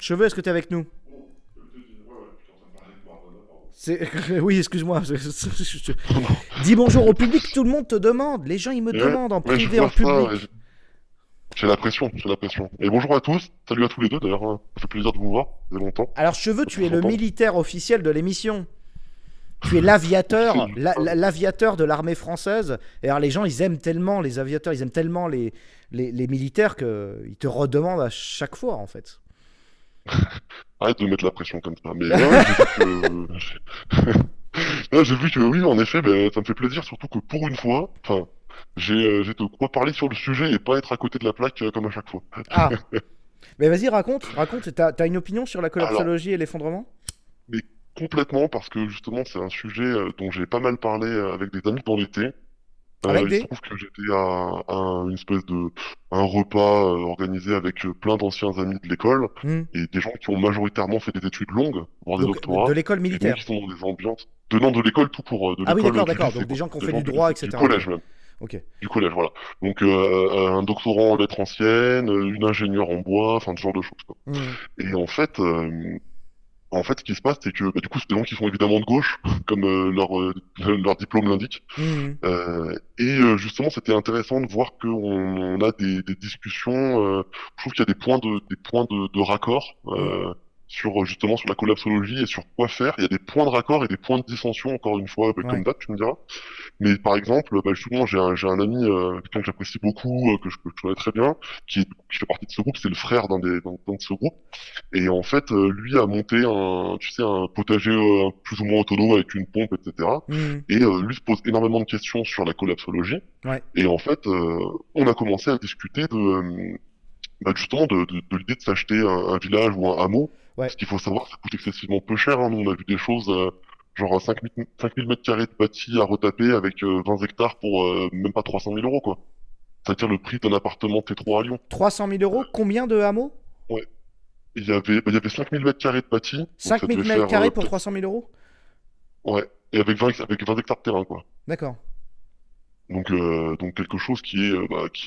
Cheveux, est-ce que t'es avec nous? Oui, excuse-moi. Dis bonjour au public, tout le monde te demande. Les gens, ils me Ouais, demandent en ouais, je privé, en vois ça, public. j'ai la pression, j'ai la pression. Et bonjour à tous, salut à tous les deux d'ailleurs, hein. Ça fait plaisir de vous voir, ça fait longtemps, Alors, Cheveux, de tu es vous le entendre. militaire officiel de l'émission. Tu es Officiel, l'aviateur, je sais pas. l'aviateur de l'armée française. Et alors, les gens, ils aiment tellement les aviateurs, ils aiment tellement les militaires qu'ils te redemandent à chaque fois, en fait. Arrête de mettre la pression comme ça. Mais ouais, ouais, j'ai vu que... Ouais, j'ai vu que oui, en effet, ben, ça me fait plaisir, surtout que pour une fois, enfin, j'ai de quoi parler sur le sujet et pas être à côté de la plaque comme à chaque fois. Ah, mais vas-y, raconte. T'as une opinion sur la Alors, collapsologie et l'effondrement? mais complètement, parce que justement, c'est un sujet dont j'ai pas mal parlé avec des amis dans l'été. Avec Il se des? trouve que j'étais à une espèce de un repas organisé avec plein d'anciens amis de l'école Hmm. et des gens qui ont majoritairement fait des études longues, voire des Donc, de doctorats, l'école et donc militaire. ils sont dans des ambiances tenant de l'école tout court, de Ah oui, l'école du d'accord. lycée, Donc, des quoi. gens qui ont Des fait gens du du droit, lycée, du etc. Ok. collège même, Ok. du collège, voilà. Donc un doctorant en lettres anciennes, une ingénieure en bois, enfin ce genre de choses, quoi. Hmm. Et en fait, ce qui se passe, c'est que bah, du coup, c'est des gens qui sont évidemment de gauche, comme leur diplôme l'indique. Hmm. Justement, c'était intéressant de voir qu'on a des discussions. Je trouve qu'il y a des points de raccord Hmm. justement sur la collapsologie et sur quoi faire. Il y a des points de raccord et des points de dissension, encore une fois, comme Ouais. d'hab, tu me diras. Mais par exemple, bah, justement, j'ai un ami, quelqu'un que j'apprécie beaucoup, que je connais très bien, qui fait partie de ce groupe. C'est le frère d'un de ce groupe. Et en fait, lui a monté un potager plus ou moins autonome avec une pompe, etc. Hmm. Et lui se pose énormément de questions sur la collapsologie. Ouais. Et en fait, on a commencé à discuter justement de l'idée de s'acheter un village ou un hameau. Ouais. Parce qu'il faut savoir que ça coûte excessivement peu cher, hein. Nous, on a vu des choses genre 5 000 mètres carrés de bâti à retaper avec 20 hectares pour même pas 300 000 euros, quoi. C'est-à-dire le prix d'un appartement T3 à Lyon. 300 000 euros, combien de hameaux? Ouais. Il y avait 5 000 mètres carrés de bâti, donc 5 ça 000 devait mètres faire carrés pour peut-être. 300 000 euros? Ouais. Et avec 20 hectares de terrain, quoi. D'accord. Donc quelque chose qui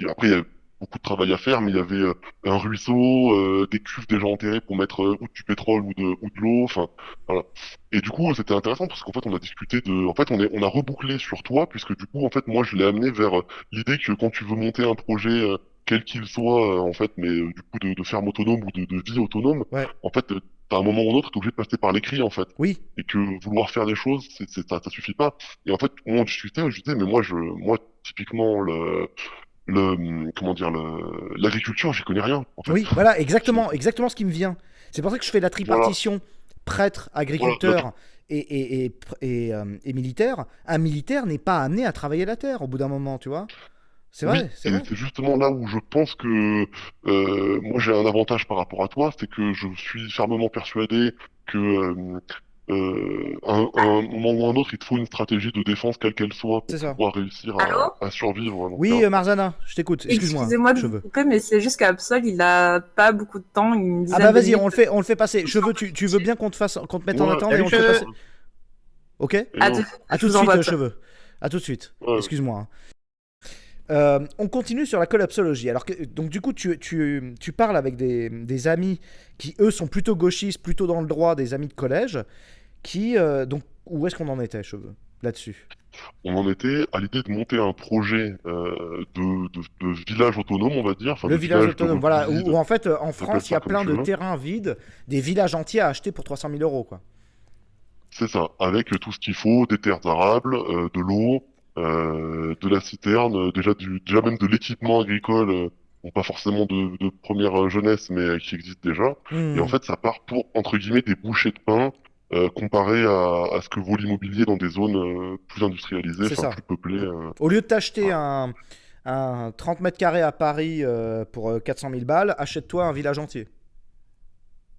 après il y a beaucoup de travail à faire, mais il y avait un ruisseau, des cuves déjà enterrées pour mettre ou du pétrole ou de l'eau, enfin voilà. Et du coup c'était intéressant parce qu'en fait on a discuté en fait on a rebouclé sur toi puisque du coup en fait moi je l'ai amené vers l'idée que quand tu veux monter un projet quel qu'il soit en fait, mais du coup de ferme autonome ou de vie autonome, Ouais. en fait à un moment ou un autre t'es obligé de passer par l'écrit en fait. Oui. Et que vouloir faire des choses, ça suffit pas. Et en fait, on discutait, je disais, mais moi, typiquement, comment dire, l'agriculture, j'y connais rien, en fait. Oui, voilà, C'est- exactement ce qui me vient. C'est pour ça que je fais la Voilà, tripartition prêtre, voilà, agriculteur et militaire. Un militaire n'est pas amené à travailler la terre au bout d'un moment, tu vois. C'est oui, vrai, c'est et vrai. c'est justement là où je pense que moi j'ai un avantage par rapport à toi, c'est que je suis fermement persuadé que un moment ou un autre, il te faut une stratégie de défense quelle qu'elle soit pour C'est ça. pouvoir réussir Allô? à survivre dans ce Oui, cas-là. Marzana, je t'écoute. Excuse-moi, Excusez-moi de vous cheveux. couper, mais c'est juste qu'Absol, il a pas beaucoup de temps, une Ah bah dizaine de vas-y, minutes. on le fait passer. Cheveux, tu veux bien qu'on te mette en Ouais, attente et on Salut le fait cheveux. passer? Ok? hello. À Je tout de vous envoie suite, ça. cheveux. À tout de suite. Ouais. Excuse-moi, hein. On continue sur la collapsologie. Alors que, donc du coup, tu parles avec des amis qui, eux, sont plutôt gauchistes, plutôt dans le droit, des amis de collège, donc, où est-ce qu'on en était, cheveux, là-dessus? On en était à l'idée de monter un projet de village autonome, on va dire, enfin Le de village village de autonome, voilà, repli, où en fait, en t'appelles France, il y ça a comme plein tu de veux. terrains vides, des villages entiers à acheter pour 300 000 euros, quoi. C'est ça, avec tout ce qu'il faut, des terres arables, de l'eau, de la citerne, déjà même de l'équipement agricole, bon, pas forcément de première jeunesse, mais qui existe déjà. Et en Hmm, fait, ça part pour, entre guillemets, des bouchées de pain, comparé à ce que vaut l'immobilier dans des zones plus industrialisées, c'est enfin ça. plus peuplées. Au lieu de t'acheter Voilà. un 30 mètres carrés à Paris pour 400 000 balles, achète-toi un village entier.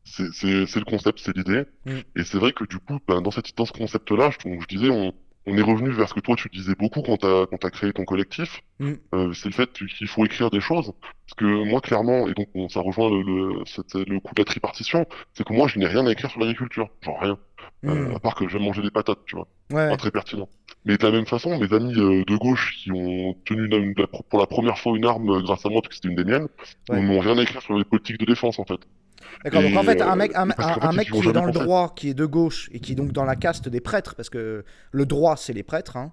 C'est le concept, c'est l'idée. Hmm, Et c'est vrai que du coup, ben, dans ce concept-là, je disais, on est revenu vers ce que toi tu disais beaucoup quand t'as créé ton collectif. hmm, C'est le fait qu'il faut écrire des choses. Parce que moi, clairement, et donc ça rejoint le coup de la tripartition, c'est que moi, je n'ai rien à écrire sur l'agriculture. Genre rien. hmm. À part que j'aime manger des patates, tu vois. Pas Ouais, très pertinent. Mais de la même façon, mes amis de gauche qui ont tenu pour la première fois une arme grâce à moi, parce que c'était une des miennes, ouais. n'ont rien à écrire sur les politiques de défense, en fait. D'accord, donc en fait, Parce qu'en fait, un ils mec y ont qui est jamais dans le pensé. droit, qui est de gauche, et qui est donc dans la caste des prêtres, parce que le droit, c'est les prêtres, hein,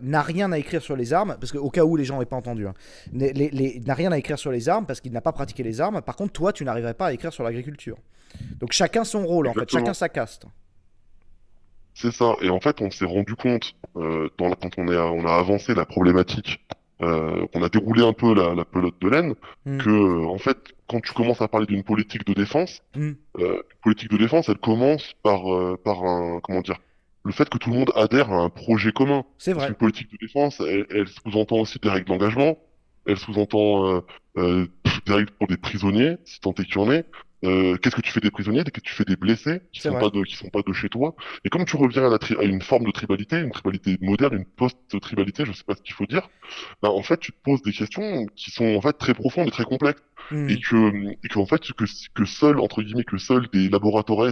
n'a rien à écrire sur les armes, parce qu'au cas où les gens n'aient pas entendu, hein, n'a rien à écrire sur les armes, parce qu'il n'a pas pratiqué les armes. Par contre, toi, tu n'arriverais pas à écrire sur l'agriculture. Donc chacun son rôle, en fait, chacun Exactement. sa caste. C'est ça. Et en fait, on s'est rendu compte, quand on a avancé la problématique, qu'on a déroulé un peu la pelote de laine, Hmm. que, en fait, quand tu commences à parler d'une Hmm. politique de défense, elle commence par un, comment dire, le fait que tout le monde adhère à un projet commun. C'est Parce vrai. qu'une politique de défense, elle sous-entend aussi des règles d'engagement, elle sous-entend des règles pour des prisonniers, si tant est qu'il y en ait. Qu'est-ce que tu fais des prisonniers, qu'est-ce que tu fais des blessés C'est vrai. qui sont pas de chez toi. Et comme tu reviens à une forme de tribalité, une tribalité moderne, une post-tribalité, je sais pas ce qu'il faut dire, bah, en fait, tu te poses des questions qui sont en fait très profondes et très complexes. Hmm. Et que en fait, que seuls, entre guillemets, que seuls des laboratoires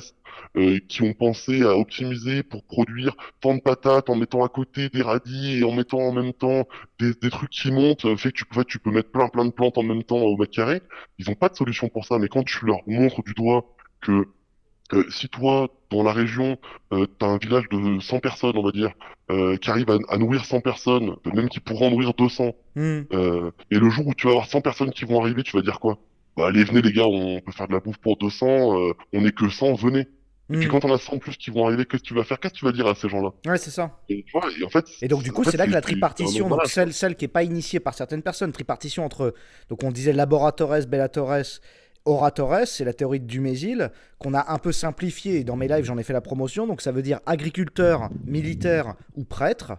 qui ont pensé à optimiser pour produire tant de patates en mettant à côté des radis et en mettant en même temps des trucs qui montent, fait que en fait, tu peux mettre plein de plantes en même temps au mètre carré. Ils ont pas de solution pour ça. Mais quand tu leur montres du doigt que si toi, dans la région, t'as un village de 100 personnes, on va dire, qui arrive à nourrir 100 personnes, même qui pourra en nourrir 200, Hmm. et le jour où tu vas avoir 100 personnes qui vont arriver, tu vas dire quoi? Bah allez, venez les gars, on peut faire de la bouffe pour 200, on est que 100, venez. Et puis Hmm. quand on a 100 plus qui vont arriver, qu'est-ce que tu vas faire? Qu'est-ce que tu vas dire à ces gens-là? Ouais, c'est ça. Et tu vois, et en fait, Et donc du coup, en fait c'est là que la c'est un tripartition, nombre donc malade, quoi. celle qui est pas initiée par certaines personnes, tripartition entre, donc on disait laboratores, bellatores, oratores, c'est la théorie de Dumézil, qu'on a un peu simplifiée, et dans mes lives j'en ai fait la promotion, donc ça veut dire agriculteur, militaire ou prêtre,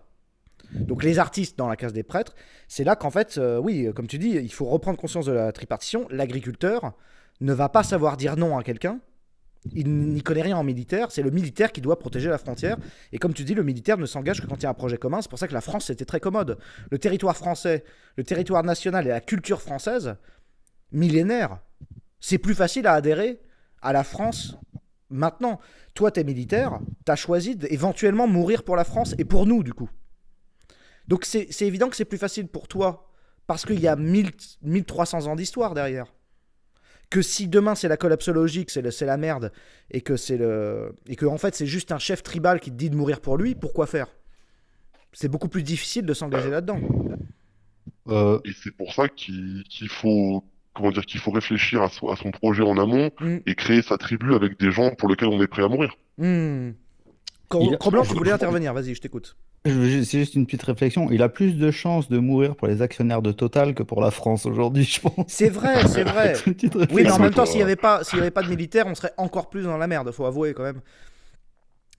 donc les artistes dans la case des prêtres, c'est là qu'en fait, oui, comme tu dis, il faut reprendre conscience de la tripartition, l'agriculteur ne va pas savoir dire non à quelqu'un, il n'y connaît rien en militaire, c'est le militaire qui doit protéger la frontière. Et comme tu dis, le militaire ne s'engage que quand il y a un projet commun. C'est pour ça que la France, c'était très commode. Le territoire français, le territoire national et la culture française, millénaire, c'est plus facile à adhérer à la France maintenant. Toi, t'es militaire, t'as choisi d'éventuellement mourir pour la France et pour nous, du coup. Donc c'est évident que c'est plus facile pour toi, parce qu'il y a 1300 ans d'histoire derrière, que si demain c'est la collapsologie, que c'est la merde, et que en fait c'est juste un chef tribal qui te dit de mourir pour lui, pourquoi faire? C'est beaucoup plus difficile de s'engager là-dedans. Euh, Et c'est pour ça qu'il faut, comment dire, qu'il faut réfléchir à son projet en amont Hmm. et créer sa tribu avec des gens pour lesquels on est prêt à mourir. Hmm. il a- Cro-Blanc, Je, tu voulais intervenir, vas-y, je t'écoute. c'est juste une petite réflexion. Il a plus de chances de mourir pour les actionnaires de Total que pour la France aujourd'hui, je pense. C'est vrai, c'est vrai. C'est une petite Oui, mais en réflexion. même temps, Calme-toi. s'il y avait pas de militaires, on serait encore plus dans la merde, faut avouer quand même.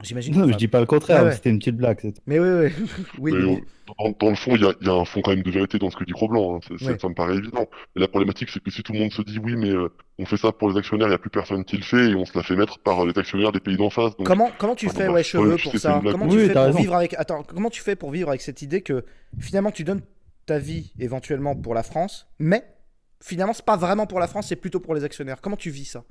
J'imagine. Non, mais je Enfin, dis pas le ouais, contraire, ouais. c'était une petite blague. C'est tout. Mais oui, oui. Oui, Mais dans le fond, il y a un fond quand même de vérité dans ce que dit Cro-Blanc, hein. ouais. Ça me paraît évident. Mais la problématique, c'est que si tout le monde se dit oui, mais on fait ça pour les actionnaires, il n'y a plus personne qui le fait et on se la fait mettre par les actionnaires des pays d'en face. Donc, Comment tu enfin, bon, fais, ouais, bref, toi-même, cheveux, tu pour sais que c'est une ça? blague, Comment quoi. tu Oui, fais t'as pour raison. vivre avec... Attends, comment tu fais pour vivre avec cette idée que finalement tu donnes ta vie éventuellement pour la France, mais finalement c'est pas vraiment pour la France, c'est plutôt pour les actionnaires. Comment tu vis ça?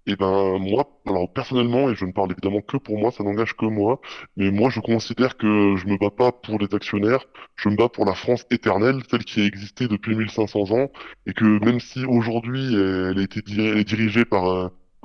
Et ben moi, alors personnellement, et je ne parle évidemment que pour moi, ça n'engage que moi, mais moi je considère que je me bats pas pour les actionnaires, je me bats pour la France éternelle, celle qui a existé depuis 1500 ans, et que même si aujourd'hui elle est dirigée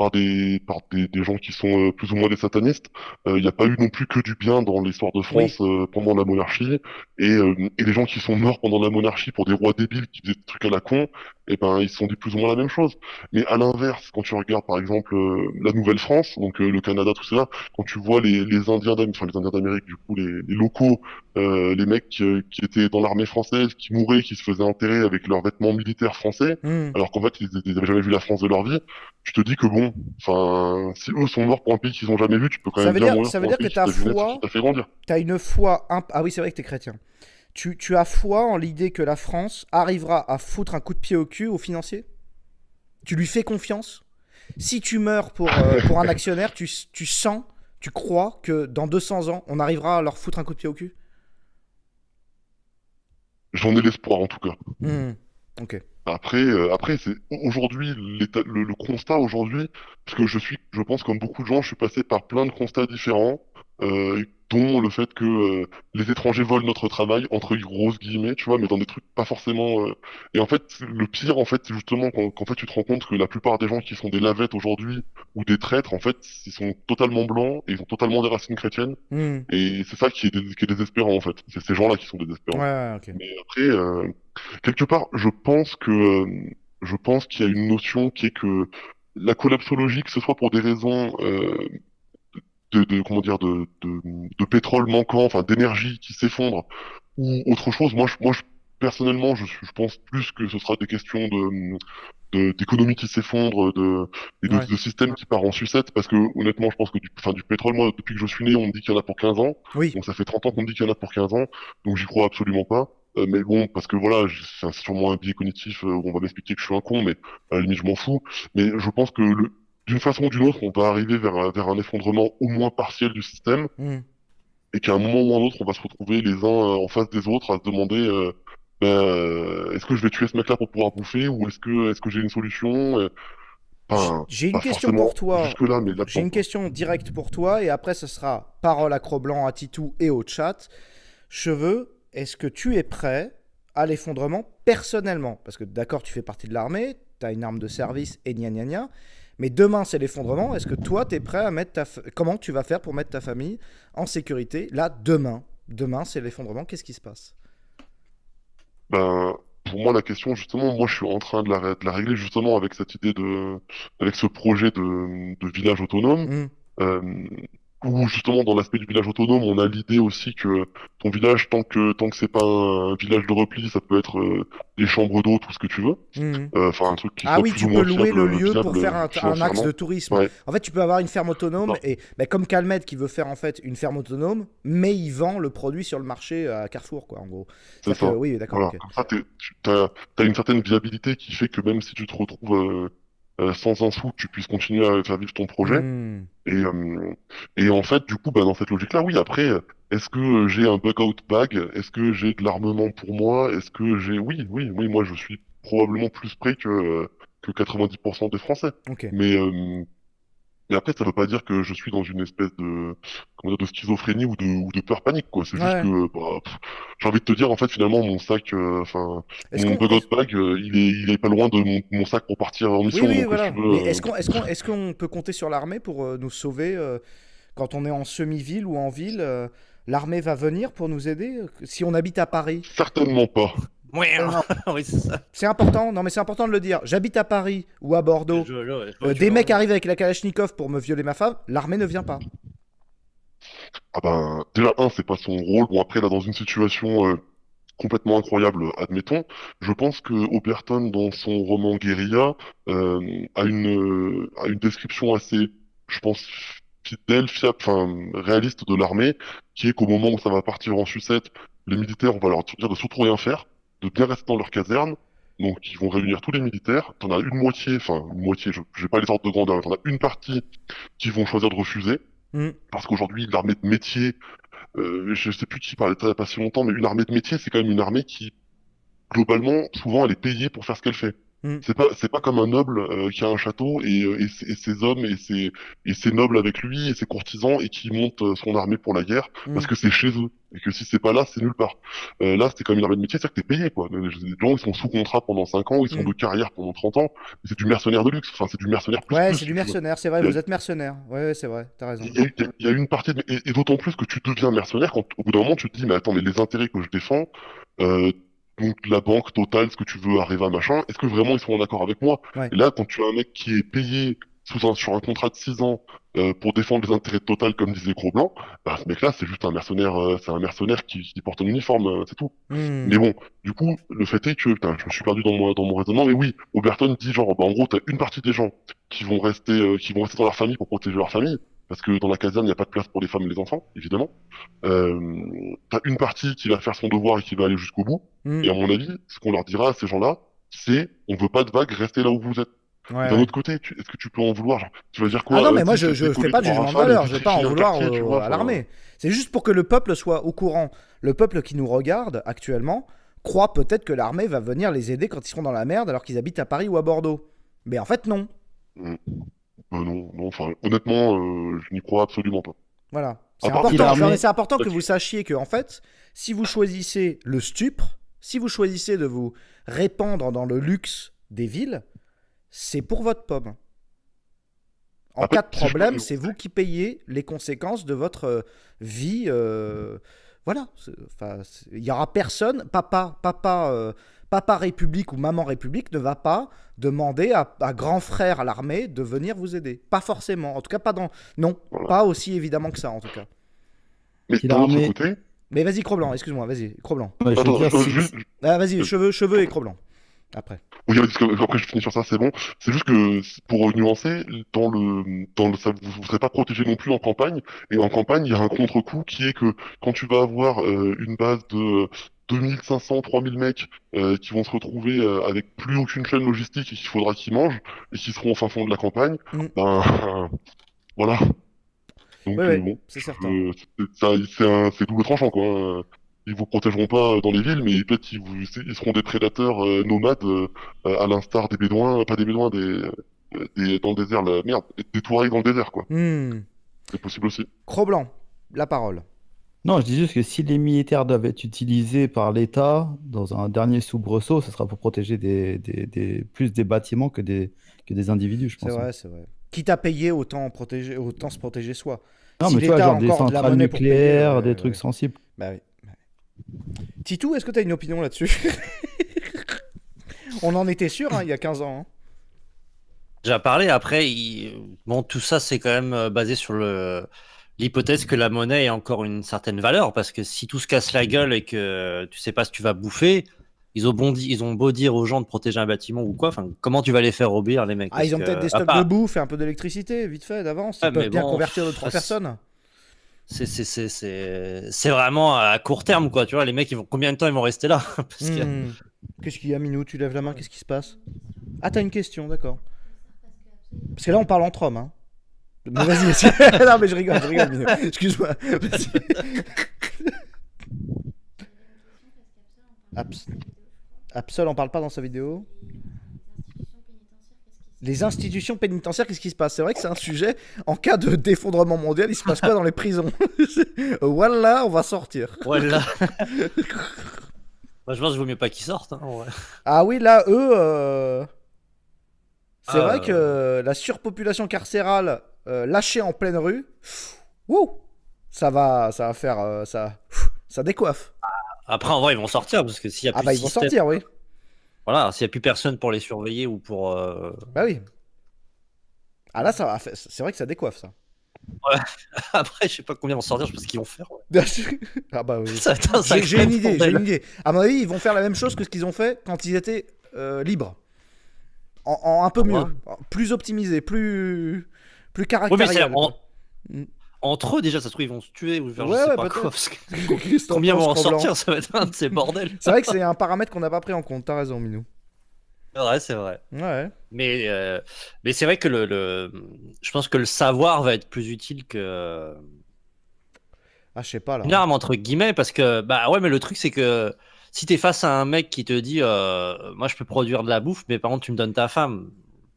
des gens qui sont plus ou moins des satanistes, il n'y a pas eu non plus que du bien dans l'histoire de France Oui. pendant la monarchie, et les gens qui sont morts pendant la monarchie pour des rois débiles qui faisaient des trucs à la con, et ben ils se sont dit plus ou moins la même chose. Mais à l'inverse, quand tu regardes par exemple la Nouvelle-France, donc le Canada, tout cela, quand tu vois les Indiens d'Amérique, enfin les Indiens d'Amérique, du coup les locaux, les mecs qui étaient dans l'armée française, qui mouraient, qui se faisaient enterrer avec leurs vêtements militaires français, Hmm. alors qu'en fait ils avaient jamais vu la France de leur vie, tu te dis que bon, enfin si eux sont morts pour un pays qu'ils ont jamais vu, tu peux quand même bien mourir Ça veut pour un dire que pays qui t'a vu naître et qui t'a fait grandir. t'as une foi... Ah oui, c'est vrai que t'es chrétien. Tu as foi en l'idée que la France arrivera à foutre un coup de pied au cul aux financiers? Tu lui fais confiance? Si tu meurs pour un actionnaire, tu sens, tu crois que dans 200 ans, on arrivera à leur foutre un coup de pied au cul? J'en ai l'espoir en tout cas. Hmm. Ok. Après, c'est aujourd'hui le constat aujourd'hui, parce que je pense comme beaucoup de gens, je suis passé par plein de constats différents. dont le fait que les étrangers volent notre travail, entre grosses guillemets, tu vois, mais dans des trucs pas forcément... Et en fait, le pire, en fait, c'est justement qu'en fait, tu te rends compte que la plupart des gens qui sont des lavettes aujourd'hui, ou des traîtres, en fait, ils sont totalement blancs, et ils ont totalement des racines chrétiennes, Hmm. et c'est ça qui est désespérant, en fait. C'est ces gens-là qui sont Ouais, désespérants. ouais, ok. Mais après, quelque part, je pense qu'il y a une notion qui est que la collapsologie, que ce soit pour des raisons comment dire de pétrole manquant, enfin d'énergie qui s'effondre ou autre chose, personnellement, je pense plus que ce sera des questions d'économie qui s'effondre, Ouais. de système qui part en sucette, parce que honnêtement, je pense que du pétrole, moi, depuis que je suis né, on me dit qu'il y en a pour 15 ans, Oui. donc ça fait 30 ans qu'on me dit qu'il y en a pour 15 ans, donc j'y crois absolument pas. Mais bon, parce que voilà, c'est sûrement un biais cognitif où on va m'expliquer que je suis un con, mais à la limite, je m'en fous. Mais je pense que d'une façon ou d'une autre, on va arriver vers un effondrement au moins partiel du système, Hmm. et qu'à un moment ou un autre, on va se retrouver les uns en face des autres à se demander est-ce que je vais tuer ce mec-là pour pouvoir bouffer ou est-ce que j'ai une solution Enfin, J'ai une pas question forcément pour toi. jusque-là, mais J'ai là-dedans, une quoi. question directe pour toi et après ce sera parole à Cro-Blanc, à Titou et au chat. Cheveux, est-ce que tu es prêt à l'effondrement personnellement? Parce que d'accord, tu fais partie de l'armée, tu as une arme de service et gna gna gna. Mais demain, c'est l'effondrement. Est-ce que toi, tu es prêt à mettre comment tu vas faire pour mettre ta famille en sécurité? Là, demain. Demain, c'est l'effondrement. Qu'est-ce qui se passe? Ben, pour moi, la question, justement, moi, je suis en train de la régler, justement, avec cette idée avec ce projet de village autonome. Hmm. Euh, Où justement dans l'aspect du village autonome, on a l'idée aussi que ton village, tant que c'est pas un village de repli, ça peut être des chambres d'eau, tout ce que tu veux. Hmm. Enfin, un truc qui Ah soit oui, plus tu ou peux moins louer le lieu pour viable faire un axe financièrement. de tourisme. Ouais, En fait, tu peux avoir une ferme c'est autonome ça. et comme Calmed qui veut faire en fait une ferme autonome, mais il vend le produit sur le marché à Carrefour, quoi, en gros. C'est C'est-à-dire que ça. oui, d'accord, Voilà. ok. Comme ça, t'as une certaine viabilité qui fait que même si tu te retrouves sans un sou, tu puisses continuer à faire vivre ton projet. Hmm. Et, en fait, du coup, bah, dans cette logique-là, oui, après, est-ce que j'ai un bug-out bag? Est-ce que j'ai de l'armement pour moi? Est-ce que j'ai... Oui, moi, je suis probablement plus prêt que 90% des Français. Ok. Mais, mais après, ça veut pas dire que je suis dans une espèce comment dire, de schizophrénie ou de peur panique, quoi. C'est juste Ouais. que, bah, j'ai envie de te dire, en fait, finalement, mon sac, enfin, Est-ce mon qu'on, bug-out bag, il est pas loin de mon sac pour partir en oui, mission. oui, Donc, si tu voilà. Mais veux, est-ce qu'on peut compter sur l'armée pour nous sauver quand on est en semi-ville ou en ville? L'armée va venir pour nous aider si on habite à Paris. certainement pas. Ouais, Non, oui, c'est ça. C'est important. Non, mais c'est important de le dire. J'habite à Paris ou à Bordeaux. Je vois, tu Des vois. mecs arrivent avec la Kalachnikov pour me violer ma femme. L'armée ne vient pas. Ah ben, déjà, c'est pas son rôle. Bon, après, là, dans une situation complètement incroyable, admettons, je pense que Oberton, dans son roman Guérilla, a une description assez, je pense, fidèle, fiable, enfin, réaliste de l'armée, qui est qu'au moment où ça va partir en sucette, les militaires, on va leur dire de surtout rien faire, de bien rester dans leur caserne. Donc, ils vont réunir tous les militaires. T'en as une moitié, j'ai pas les ordres de grandeur, mais t'en as une partie qui vont choisir de refuser. Hmm. Parce qu'aujourd'hui, l'armée de métier, je sais plus qui parlait de ça il y a pas si longtemps, mais une armée de métier, c'est quand même une armée qui, globalement, souvent, elle est payée pour faire ce qu'elle fait. Hmm. C'est pas comme un noble qui a un château et ses hommes et ses nobles avec lui et ses courtisans et qui monte son armée pour la guerre parce Hmm. que c'est chez eux et que si c'est pas là, c'est nulle part. Là, c'est comme une armée de métier, c'est que t'es payé quoi. Les gens ils sont sous contrat pendant 5 ans, ils sont Hmm. de carrière pendant 30 ans, et c'est du mercenaire de luxe. Enfin, c'est du mercenaire plus Ouais, plus c'est du si tu veux. mercenaire, c'est vrai, Il y a, vous êtes mercenaire. Ouais, ouais, c'est vrai, t'as raison. il y a une partie et d'autant plus que tu deviens mercenaire quand au bout d'un moment tu te dis mais attends mais les intérêts que je défends euh, donc la banque Total, ce que tu veux, Areva, machin, est-ce que vraiment ils sont en accord avec moi? Ouais. Et là, quand tu as un mec qui est payé sur un contrat de 6 ans pour défendre les intérêts de Total, comme disait Gros-Blanc, bah, ce mec-là, c'est juste un mercenaire, c'est un mercenaire qui porte un uniforme, c'est tout. Hmm. Mais bon, du coup, le fait est que, putain, je me suis perdu dans mon raisonnement, mais oui, Oberton dit genre, bah, en gros, t'as une partie des gens qui vont rester dans leur famille pour protéger leur famille, parce que dans la caserne, il n'y a pas de place pour les femmes et les enfants, évidemment. Euh, T'as une partie qui va faire son devoir et qui va aller jusqu'au bout. Hmm. Et à mon avis, ce qu'on leur dira à ces gens-là, c'est on veut pas de vagues, restez là où vous êtes. Ouais, D'un ouais. autre côté, est-ce que tu peux en vouloir? Genre, tu vas dire Ah quoi? non, mais moi je fais Décoller pas de 3 jugement de rafales et valeur, je vais pas en vitrifier un vouloir quartier, tu vois? à Enfin, l'armée. C'est juste pour que le peuple soit au courant. Le peuple qui nous regarde actuellement croit peut-être que l'armée va venir les aider quand ils seront dans la merde alors qu'ils habitent à Paris ou à Bordeaux. Mais en fait, non. non, enfin, honnêtement, je n'y crois absolument pas. Voilà. C'est À part qu'il a important, ramené- c'est important que Ok. vous sachiez que, en fait, si vous choisissez le stupre, si vous choisissez de vous répandre dans le luxe des villes, c'est pour votre pomme. En Après, cas de si je peux problème, nuancer- c'est vous qui payez les conséquences de votre vie. Voilà. Enfin, il n'y aura personne, papa République ou maman République ne va pas demander à grand frère à l'armée de venir vous aider. Pas forcément. En tout cas, pas dans. Non, Voilà. pas aussi évidemment que ça, en tout cas. Mais qu'il a d'un autre ramené- côté, Mais vas-y, Cro-Blanc, excuse-moi, vas-y, Cro-Blanc. Ouais, je veux attends, dire, si- juste, Ah, vas-y, cheveux et Cro-Blanc. Après. oui, parce que après je finis sur ça, c'est bon. C'est juste que pour nuancer, ça, vous serez pas protégé non plus en campagne. Et en campagne, il y a un contre-coup qui est que quand tu vas avoir une base de 2500, 3000 mecs qui vont se retrouver avec plus aucune chaîne logistique et qu'il faudra qu'ils mangent et qui seront au fin fond de la campagne, Mm. ben voilà. Donc Ouais, ouais, bon, c'est certain. c'est double tranchant quoi. Ils vous protégeront pas dans les villes, mais peut-être ils seront des prédateurs nomades à l'instar des Bédouins, pas des Bédouins, dans le désert, merde, des Touaregs dans le désert quoi. Hmm. C'est possible aussi. Cro-Blanc, la parole. Non, je dis juste que si les militaires doivent être utilisés par l'État dans un dernier soubresaut, ce sera pour protéger plus des bâtiments que des individus, je C'est pense. vrai, c'est vrai. Quitte à payer, autant se protéger soi. Non, Si mais tu vois, l'État a genre des encore de la centrales monnaie pour payer, nucléaires, ouais, des ouais, trucs ouais. sensibles. Bah oui. Titou, est-ce que tu as une opinion là-dessus? On en était sûr il y a 15 ans. Hein. Déjà parlé, après, bon, tout ça, c'est quand même basé sur l'hypothèse que la monnaie ait encore une certaine valeur, parce que si tout se casse la gueule et que tu sais pas ce que tu vas bouffer, ils ont beau dire aux gens de protéger un bâtiment ou quoi, enfin, comment tu vas les faire obéir, les mecs? Ah, ils ont Parce peut-être que, des à stocks part- de bouffe et un peu d'électricité, vite fait, d'avance. Ils Ouais, peuvent mais bien bon, convertir de 3 c'est- personnes. C'est vraiment à court terme, quoi, tu vois, les mecs, combien de temps ils vont rester là? Parce que- Hmm. Qu'est-ce qu'il y a, Minou? Tu lèves la main, qu'est-ce qui se passe? Ah, t'as une question, d'accord. Parce que là, on parle entre hommes. Hein. Mais vas-y, non, mais je rigole, Minou. Excuse-moi. Vas-y. Absol, on parle pas dans sa vidéo. Les institutions pénitentiaires, qu'est-ce qui se passe? C'est vrai que c'est un sujet. En cas d'effondrement mondial, il se passe quoi dans les prisons? Voilà, on va sortir. Voilà. Moi, je pense qu'il vaut mieux pas qu'ils sortent. Hein, ouais. Ah oui, là, eux. C'est Ah, vrai que la surpopulation carcérale lâchée en pleine rue, wouh, ça va faire. Ça décoiffe. Après, en vrai, ils vont sortir, parce que s'il y a Ah plus bah, de ils vont système, sortir, oui. voilà, s'il y a plus personne pour les surveiller ou pour. Bah oui. Ah là, ça va. C'est vrai que ça décoiffe, ça. Après, je sais pas combien vont sortir, je sais pas ce qu'ils vont faire. Ouais. Ah bah oui. Ça va être un J'ai sacré une idée, j'ai bordel. une idée. À mon avis, ils vont faire la même chose que ce qu'ils ont fait quand ils étaient libres. En un peu mieux. Ouais. Plus optimisé, plus Oui, mais caractériel. quoi. entre eux, déjà, ça se trouve, ils vont se tuer ou faire Ouais, je sais ouais, pas peut-être. quoi. Parce que Qu'est-ce que t'en combien vont en penses, Cro-Blanc? sortir, ça va être un de ces bordels. C'est vrai que c'est un paramètre qu'on n'a pas pris en compte. T'as raison, Minou. Ouais, c'est vrai. Ouais. Mais c'est vrai que je pense que le savoir va être plus utile que Ah, je sais pas là. une arme, entre guillemets, parce que, bah ouais, mais le truc, c'est que si t'es face à un mec qui te dit, moi, je peux produire de la bouffe, mais par contre, tu me donnes ta femme.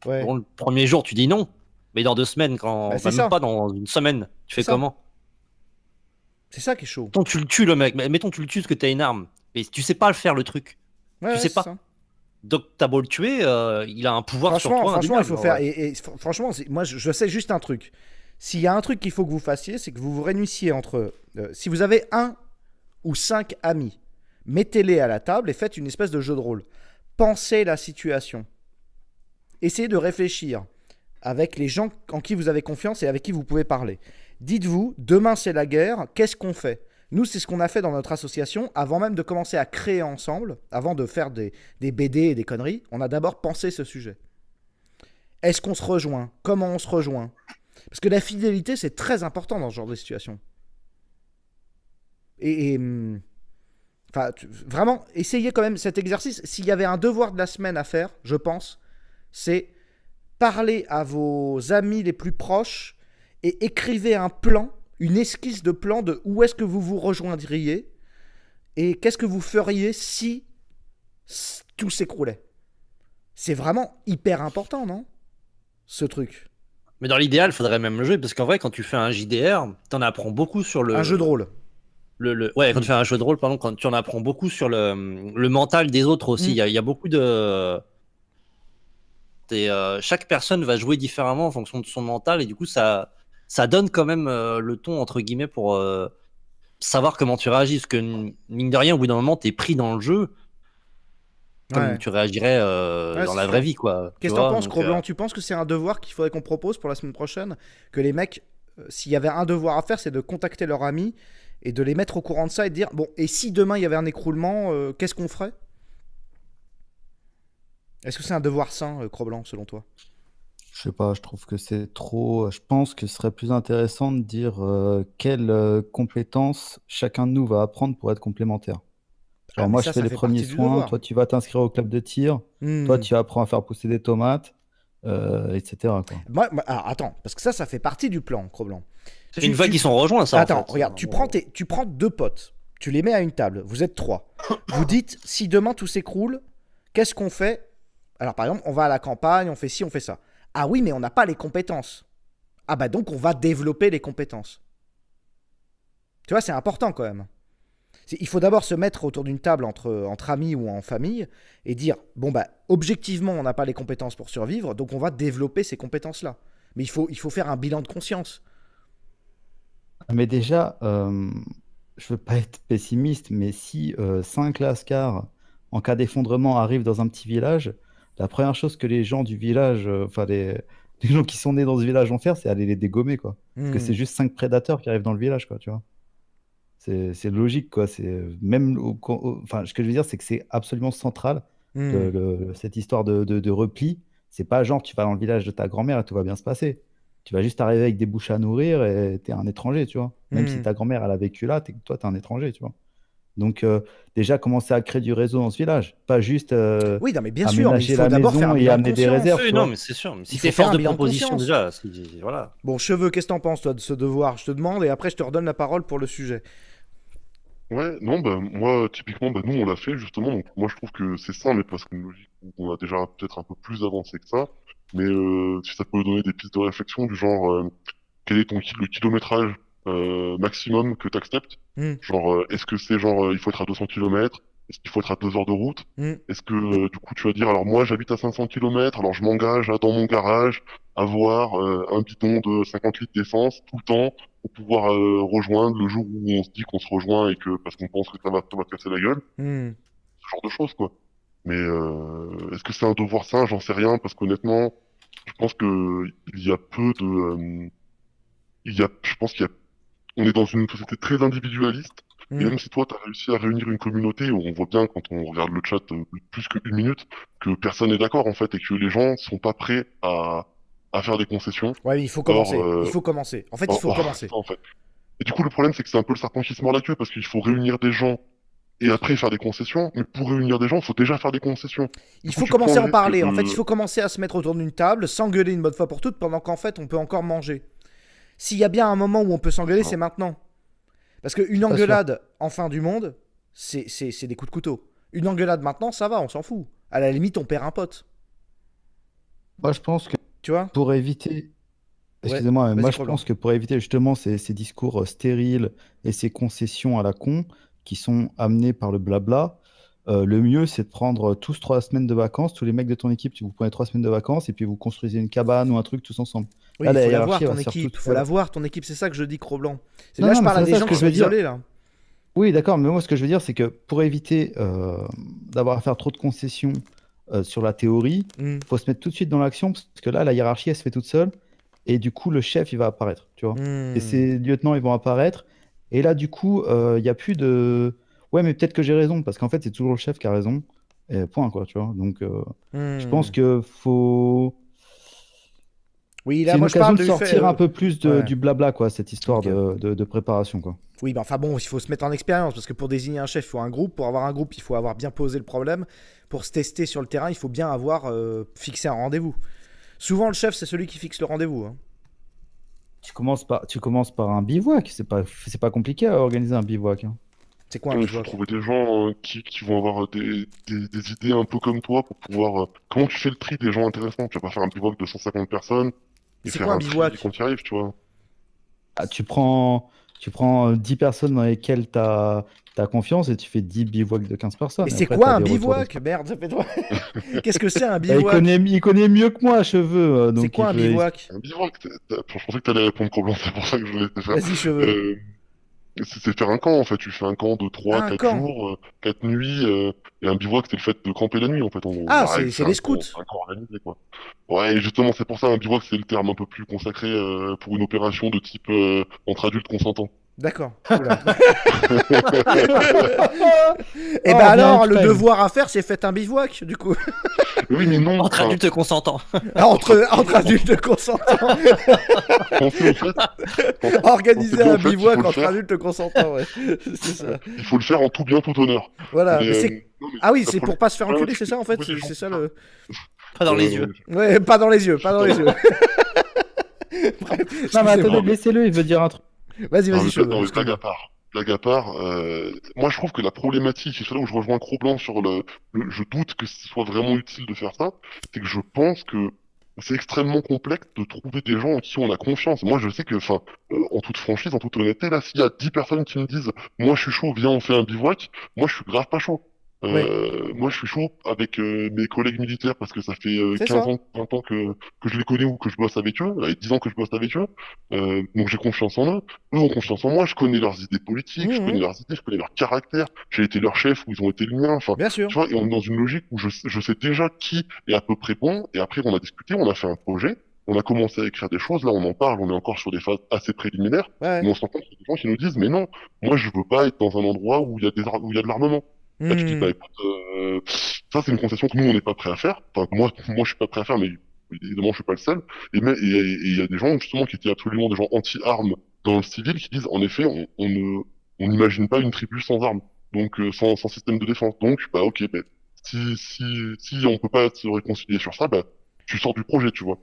Ouais. Bon, le premier jour, tu dis non. Mais dans 2 semaines, Bah, c'est même ça. pas dans une semaine, tu fais ça. comment? C'est ça qui est chaud. Mettons, tu le tues, le mec. Mettons, tu le tues parce que t'as une arme. Mais tu sais pas le faire, le truc. Ouais, sais c'est pas. ça. Donc, t'as beau le tuer, il a un pouvoir sur toi. Franchement, il indéniable, faut faire. ouais. Franchement, moi, je sais juste un truc. S'il y a un truc qu'il faut que vous fassiez, c'est que vous vous réunissiez entre. Si vous avez 1 ou 5 amis, mettez-les à la table et faites une espèce de jeu de rôle. Pensez la situation. Essayez de réfléchir avec les gens en qui vous avez confiance et avec qui vous pouvez parler. Dites-vous, demain c'est la guerre, qu'est-ce qu'on fait? Nous, c'est ce qu'on a fait dans notre association avant même de commencer à créer ensemble, avant de faire des BD et des conneries. On a d'abord pensé ce sujet. Est-ce qu'on se rejoint? Comment on se rejoint? Parce que la fidélité, c'est très important dans ce genre de situation. Enfin, vraiment, essayez quand même cet exercice. S'il y avait un devoir de la semaine à faire, je pense, c'est parler à vos amis les plus proches et écrivez un plan, une esquisse de plan de où est-ce que vous vous rejoindriez et qu'est-ce que vous feriez si tout s'écroulait. C'est vraiment hyper important, non? Ce truc. Mais dans l'idéal, il faudrait même le jouer, parce qu'en vrai, quand tu fais un JDR, t'en apprends beaucoup sur Un jeu de rôle. Ouais, quand tu fais un jeu de rôle, pardon, quand tu en apprends beaucoup sur le mental des autres aussi. Mm. Il y a beaucoup de. Chaque personne va jouer différemment en fonction de son mental, et du coup, ça donne quand même le ton, entre guillemets, pour savoir comment tu réagis. Parce que, mine de rien, au bout d'un moment, t'es pris dans le jeu, comme Ouais. tu réagirais Ouais, dans c'est la sûr. vraie vie, quoi. Tu Qu'est-ce que t'en vois, penses, donc, Cro-Blanc? Tu penses que c'est un devoir qu'il faudrait qu'on propose pour la semaine prochaine? Que les mecs, s'il y avait un devoir à faire, c'est de contacter leurs amis et de les mettre au courant de ça et de dire, bon, et si demain il y avait un écroulement, qu'est-ce qu'on ferait? Est-ce que c'est un devoir sain, Cro-Blanc, selon toi? Je sais pas, je trouve que c'est trop. Je pense que ce serait plus intéressant de dire quelles compétences chacun de nous va apprendre pour être complémentaire. Ah, Genre, mais moi, je ça fais les fait premiers partie du soins, devoir. toi, tu vas t'inscrire au club de tir, toi, Hmm. tu apprends à faire pousser des tomates, etc., quoi. Alors, attends, parce que ça fait partie du plan, Cro-Blanc. une fois qu'ils sont rejoints, ça, Attends, en fait. regarde, tu prends deux potes, tu les mets à une table, vous êtes trois. Vous dites, si demain tout s'écroule, qu'est-ce qu'on fait? Alors, par exemple, on va à la campagne, on fait ci, on fait ça. Ah oui, mais on n'a pas les compétences. Ah bah donc, on va développer les compétences. Tu vois, c'est important quand même. Il faut d'abord se mettre autour d'une table entre amis ou en famille et dire, bon bah, objectivement, on n'a pas les compétences pour survivre, donc on va développer ces compétences-là. Mais il faut faire un bilan de conscience. Mais déjà, je veux pas être pessimiste, mais si 5 lascars, en cas d'effondrement, arrivent dans un petit village, la première chose que les gens du village, enfin les gens qui sont nés dans ce village vont faire, c'est aller les dégommer, quoi. Parce que Hmm. c'est juste 5 prédateurs qui arrivent dans le village, quoi, tu vois. C'est logique, quoi. C'est même enfin, ce que je veux dire, c'est que c'est absolument central, Hmm. cette histoire de repli. C'est pas genre tu vas dans le village de ta grand-mère et tout va bien se passer. Tu vas juste arriver avec des bouches à nourrir et t'es un étranger, tu vois. Même si Hmm. ta grand-mère elle a vécu là, toi t'es un étranger, tu vois. Donc déjà commencer à créer du réseau dans ce village, pas juste Oui, non, mais bien sûr, mais il aménager faut la d'abord faire maison un et bilan de amener des conscience. réserves, Oui, tu non, vois. mais c'est sûr. Mais si Il faut t'es faire force un de bilan de proposition, conscience. déjà, voilà. Bon, Cheveux, qu'est-ce que t'en penses, toi, de ce devoir? Je te demande et après je te redonne la parole pour le sujet. Ouais, non, bah, moi, typiquement, bah, nous, on l'a fait, justement, donc moi, je trouve que c'est ça, mais parce qu'une logique où on a déjà peut-être un peu plus avancé que ça, mais si ça peut donner des pistes de réflexion du genre, quel est le kilométrage maximum que tu acceptes? Hmm. Genre, est-ce que c'est genre, il faut être à 200 kilomètres? Est-ce qu'il faut être à 2 heures de route? Hmm. Est-ce que, du coup, tu vas dire, alors moi, j'habite à 500 kilomètres, alors je m'engage dans mon garage à avoir un bidon de 50 litres d'essence tout le temps pour pouvoir rejoindre le jour où on se dit qu'on se rejoint et que parce qu'on pense que ça va te casser la gueule, Hmm. ce genre de choses, quoi. Mais est-ce que c'est un devoir sain? J'en sais rien, parce qu'honnêtement, je pense que il y a peu de... je pense on est dans une société très individualiste, et Hmm. même si toi, tu as réussi à réunir une communauté où on voit bien, quand on regarde le chat plus qu'une minute, que personne n'est d'accord, en fait, et que les gens sont pas prêts à faire des concessions. Ouais, mais il faut Or, commencer. Il faut commencer. En fait, il faut c'est commencer. ça, en fait. Et du coup, le problème, c'est que c'est un peu le serpent qui se mord la queue, parce qu'il faut réunir des gens et après faire des concessions, mais pour réunir des gens, il faut déjà faire des concessions. Il Du coup, faut tu prends commencer à le en risque parler. En fait, il de... faut commencer à se mettre autour d'une table, s'engueuler une bonne fois pour toutes, pendant qu'en fait, on peut encore manger. S'il y a bien un moment où on peut s'engueuler, c'est maintenant. Parce Je qu'une suis pas sûr. engueulade en fin du monde, c'est des coups de couteau. Une engueulade maintenant, ça va, on s'en fout. À la limite, on perd un pote. Moi, je pense que Tu vois? pour éviter Ouais, excusez-moi, mais vas-y, moi je Cro-Blanc. pense que pour éviter justement ces discours stériles et ces concessions à la con qui sont amenés par le blabla, le mieux c'est de prendre tous 3 semaines de vacances, tous les mecs de ton équipe, vous prenez 3 semaines de vacances et puis vous construisez une cabane ou un truc tous ensemble. Oui, Là, il la faut la voir, hiérarchie elle ton va se faire toute équipe. Il faut la seule. voir, ton équipe. C'est ça que je dis, Cro-Blanc. Non, Là, je non, mais parle c'est à pas des ça gens ce qui que je sont veux dire. isolés, là. Oui, d'accord, mais moi ce que je veux dire c'est que pour éviter d'avoir à faire trop de concessions sur la théorie, Hmm. faut se mettre tout de suite dans l'action parce que là la hiérarchie elle se fait toute seule et du coup le chef il va apparaître, tu vois. Et Hmm. ses lieutenants ils vont apparaître et là du coup il y a plus de ouais mais peut-être que j'ai raison parce qu'en fait c'est toujours le chef qui a raison et point quoi, tu vois. Donc je pense Hmm. que faut Oui, là, c'est une moi, je occasion parle de du fait. sortir un peu plus Ouais, du blabla quoi, cette histoire ok. de préparation quoi. Oui, ben enfin bon, il faut se mettre en expérience parce que pour désigner un chef, il faut un groupe. Pour avoir un groupe, il faut avoir bien posé le problème. Pour se tester sur le terrain, il faut bien avoir fixé un rendez-vous. Souvent, le chef, c'est celui qui fixe le rendez-vous, hein. Tu commences par un bivouac, c'est pas compliqué à organiser un bivouac, hein. C'est quoi un Il faut bivouac? trouver des gens qui vont avoir des idées un peu comme toi pour pouvoir... comment tu fais le tri des gens intéressants? Tu vas pas faire un bivouac de 150 personnes et C'est faire quoi un un tri bivouac? quand tu y arrives, tu vois. Ah, tu prends 10 personnes dans lesquelles tu as confiance et tu fais 10 bivouacs de 15 personnes. Mais Et c'est après, quoi t'as un des retours bivouac? Merde, ça fait toi. Qu'est-ce que c'est un Bah, bivouac? il connaît mieux que moi, Cheveux. C'est Donc quoi un bivouac? Un bivouac, je pensais que t'allais répondre Coblan, c'est pour ça que je voulais te faire. Vas-y, cheveux. C'est faire un camp, en fait. Tu fais un camp de 3, Ah, un 4 camp. jours, 4 nuits, et un bivouac, c'est le fait de camper la nuit, en fait. En gros, Ah, la règle, c'est les scouts. c'est un camp organisé, quoi. Ouais, et justement, c'est pour ça, un bivouac, c'est le terme un peu plus consacré pour une opération de type entre adultes consentants. D'accord. Oula. Et Oh, bah bien alors, le exprès. devoir à faire, c'est faites un bivouac, du coup. Oui, mais non, Entre enfin, adultes consentants. Entre adultes consentants. pensez au fait, Organiser bien, un en fait, il bivouac faut le entre faire. adultes consentants, ouais. C'est ça. Il faut le faire en tout bien, tout honneur. Voilà. Mais, Mais c'est... non, mais Ah oui, la c'est pour pas se faire problématique, enculer, c'est ça en fait? trouver des gens C'est ça pour le. Pas dans les Euh, yeux. Ouais, pas dans les yeux, pas dans les yeux. Bref, Non, mais excusez-moi. attendez, laissez-le, il veut dire un truc. Vas-y, Non, vas-y, mais, cheveux. non, mais blague excuse-moi. à part. Blague à part, moi je trouve que la problématique, et c'est là où je rejoins Cro-Blanc sur je doute que ce soit vraiment utile de faire ça, c'est que je pense que c'est extrêmement complexe de trouver des gens en qui on a confiance. Moi je sais que, enfin, en toute franchise, en toute honnêteté, là, s'il y a 10 personnes qui me disent, moi je suis chaud, viens on fait un bivouac, moi je suis grave pas chaud. Ouais, Moi je suis chaud avec mes collègues militaires parce que ça fait c'est 15 ça. ans, 20 ans que je les connais ou que je bosse avec eux, et 10 ans que je bosse avec eux, donc j'ai confiance en eux. Eux ont confiance en moi, je connais leurs idées politiques, je connais Mhm. leurs idées, je connais leur caractère, j'ai été leur chef ou ils ont été le mien, enfin, Bien sûr. tu vois, et on est dans une logique où je sais déjà qui est à peu près bon, et après on a discuté, on a fait un projet, on a commencé à écrire des choses, là on en parle, on est encore sur des phases assez préliminaires, Ouais. mais on se rend compte qu'il y a des gens qui nous disent, mais non, moi je veux pas être dans un endroit où il y a où il y a de l'armement. Là tu dis, bah Mhm. écoute, ça c'est une concession que nous on n'est pas prêt à faire, enfin moi je suis pas prêt à faire, mais évidemment je suis pas le seul, et il y a des gens justement qui étaient absolument des gens anti-armes dans le civil qui disent en effet on n'imagine pas une tribu sans armes, donc sans système de défense. Donc bah ok, bah, si on peut pas se réconcilier sur ça, bah tu sors du projet, tu vois.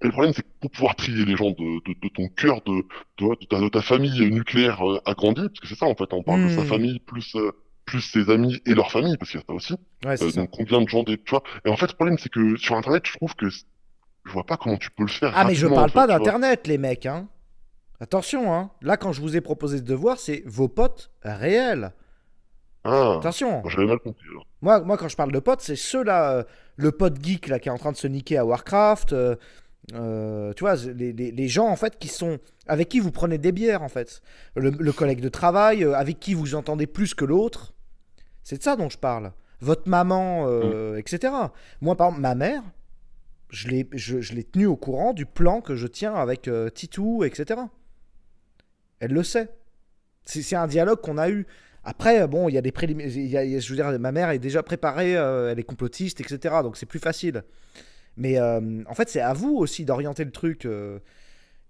Et le problème c'est que pour pouvoir trier les gens de ton cœur, de ta famille nucléaire agrandie, parce que c'est ça en fait, on parle de sa Mhm. famille plus ses amis et leur famille, parce qu'il y a ça aussi. Ouais, c'est ça. Donc combien de gens tu vois. Et en fait le problème c'est que sur internet je trouve que je vois pas comment tu peux le faire Ah, mais je rapidement en parle fait, pas tu vois. d'internet, les mecs, hein. Attention, hein. Là, quand je vous ai proposé ce devoir, c'est vos potes réels. Ah, Attention. moi, j'avais mal compris alors. Moi, quand je parle de potes, c'est ceux-là, le pote geek là, qui est en train de se niquer à Warcraft. Tu vois, les gens en fait qui sont avec qui vous prenez des bières en fait. Le collègue de travail, avec qui vous entendez plus que l'autre. C'est de ça dont je parle. Votre maman, Mm. etc. Moi, par exemple, ma mère, je l'ai tenue au courant du plan que je tiens avec Titou, etc. Elle le sait. C'est un dialogue qu'on a eu. Après, bon, il y a des préliminaires. Je veux dire, ma mère est déjà préparée, elle est complotiste, etc. Donc c'est plus facile. Mais en fait, c'est à vous aussi d'orienter le truc.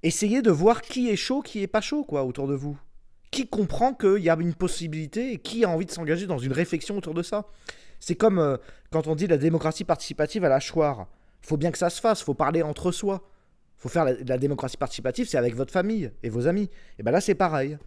Essayez de voir qui est chaud, qui est pas chaud, quoi, autour de vous. Qui comprend qu'il y a une possibilité et qui a envie de s'engager dans une réflexion autour de ça. C'est comme quand on dit la démocratie participative à la Choire. Faut bien que ça se fasse, faut parler entre soi. Faut faire la démocratie participative, c'est avec votre famille et vos amis. Et ben là, c'est pareil.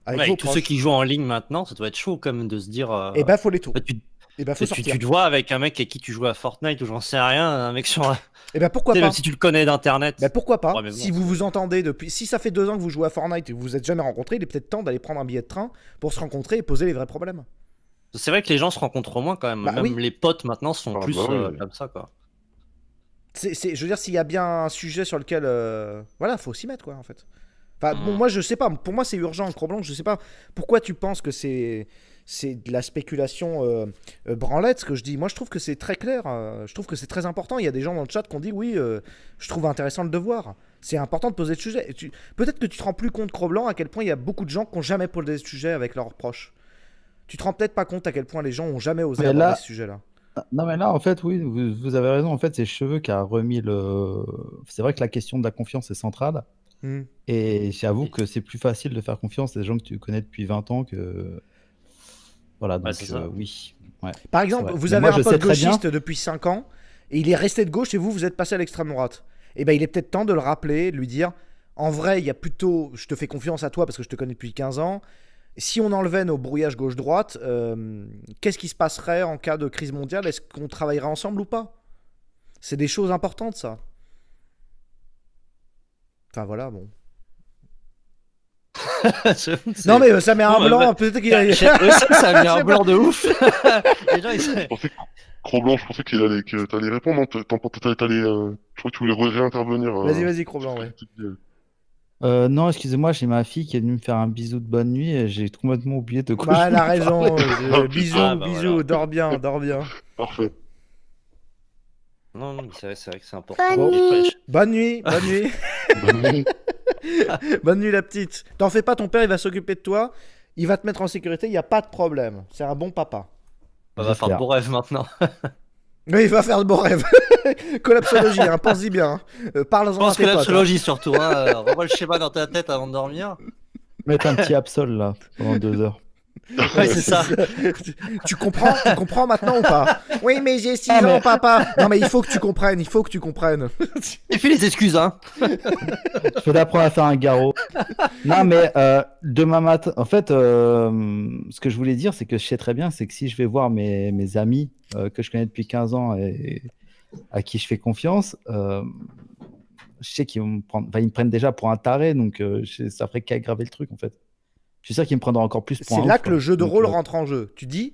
Avec Ouais, vos avec tous ceux proches. qui jouent en ligne maintenant, ça doit être chaud quand même de se dire. Et ben, faut les tout. Bah, tu, Et ben, faut tu sortir. te vois avec un mec avec qui tu joues à Fortnite ou j'en sais rien, un mec sur. Et ben, pourquoi Tu sais, pas. même si tu le connais d'internet. Ben, pourquoi pas. Ouais, mais bon, Si vous vous entendez depuis. Si ça fait 2 ans que vous jouez à Fortnite et que vous vous êtes jamais rencontrés, il est peut-être temps d'aller prendre un billet de train pour se rencontrer et poser les vrais problèmes. c'est vrai que les gens se rencontrent moins quand même. Bah Même oui. les potes maintenant sont Ah, plus bah oui. comme ça quoi. Je veux dire, s'il y a bien un sujet sur lequel. Voilà, faut s'y mettre, quoi, en fait. Enfin, bon, Mm. moi, je sais pas. Pour moi, c'est urgent, Cro-Blanc. Je sais pas pourquoi tu penses que c'est de la spéculation branlette, ce que je dis. Moi, je trouve que c'est très clair. Je trouve que c'est très important. Il y a des gens dans le chat qui ont dit oui, je trouve intéressant le devoir. C'est important de poser le sujet. Peut-être que tu te rends plus compte, Cro-Blanc, à quel point il y a beaucoup de gens qui n'ont jamais posé ce sujet avec leurs proches. Tu te rends peut-être pas compte à quel point les gens ont jamais osé Mais aborder là, ce sujet-là. non, mais là, en fait, oui, vous avez raison. En fait, c'est Cheveux qui a remis le. C'est vrai que la question de la confiance est centrale. Hmm. Et j'avoue que c'est plus facile de faire confiance à des gens que tu connais depuis 20 ans que. Voilà, Ouais, donc c'est ça. oui. Ouais, Par c'est exemple, vrai. vous Mais avez moi, un je sais pote très bien. gauchiste depuis 5 ans et il est resté de gauche et vous êtes passé à l'extrême droite. Et ben il est peut-être temps de le rappeler, de lui dire en vrai, il y a plutôt je te fais confiance à toi parce que je te connais depuis 15 ans. Si on enlevait nos brouillages gauche-droite, qu'est-ce qui se passerait en cas de crise mondiale? Est-ce qu'on travaillerait ensemble ou pas? C'est des choses importantes, ça. Enfin voilà, bon. C'est- Non mais ça met un Bon, blanc, bah, peut-être qu'il a... ça a mis Je un sais blanc de ouf. Les gens, Je pensais que Cro-Blanc, je pensais que t'allais répondre, non? Je crois que tu voulais réintervenir. Vas-y, Cro-Blanc, ouais. Non, excusez-moi, j'ai ma fille qui est venue me faire un bisou de bonne nuit et j'ai complètement oublié de quoi Bah, je elle a voulais raison. parler. Bisous, Ah, bah, bisous, voilà. dors bien, dors bien. Parfait. Non, non, c'est vrai que c'est important. Bonne Et- Bonne nuit, bonne nuit. Bonne nuit. Bonne nuit la petite. T'en fais pas, ton père il va s'occuper de toi. Il va te mettre en sécurité, il n'y a pas de problème. C'est un bon papa. On va faire de J'espère. beaux rêves maintenant. Mais il va faire de beaux rêves. Collapsologie, hein, pense-y bien. Hein. Parle-en Je à pense tes que potes. Hein. l'absologie surtout. Hein. Revois le schéma dans ta tête avant de dormir. Mettre un petit absol là pendant 2 heures. Ouais, c'est ça. Tu comprends maintenant ou pas? Oui, mais j'ai 6 Ah, mais- ans, papa. Non, mais il faut que tu comprennes, il faut que tu comprennes. Et puis les excuses, hein. Je vais t'apprendre à faire un garrot. Non, mais demain matin, en fait, ce que je voulais dire, c'est que je sais très bien, c'est que si je vais voir mes amis que je connais depuis 15 ans et à qui je fais confiance, je sais qu'ils vont me prendre, enfin, ils me prennent déjà pour un taré, donc ça ferait qu'aggraver le truc, en fait. Je suis sûr qu'ils me prendraient encore plus pour C'est un là ouf, que quoi. le jeu de Donc, rôle rentre en jeu. Tu dis,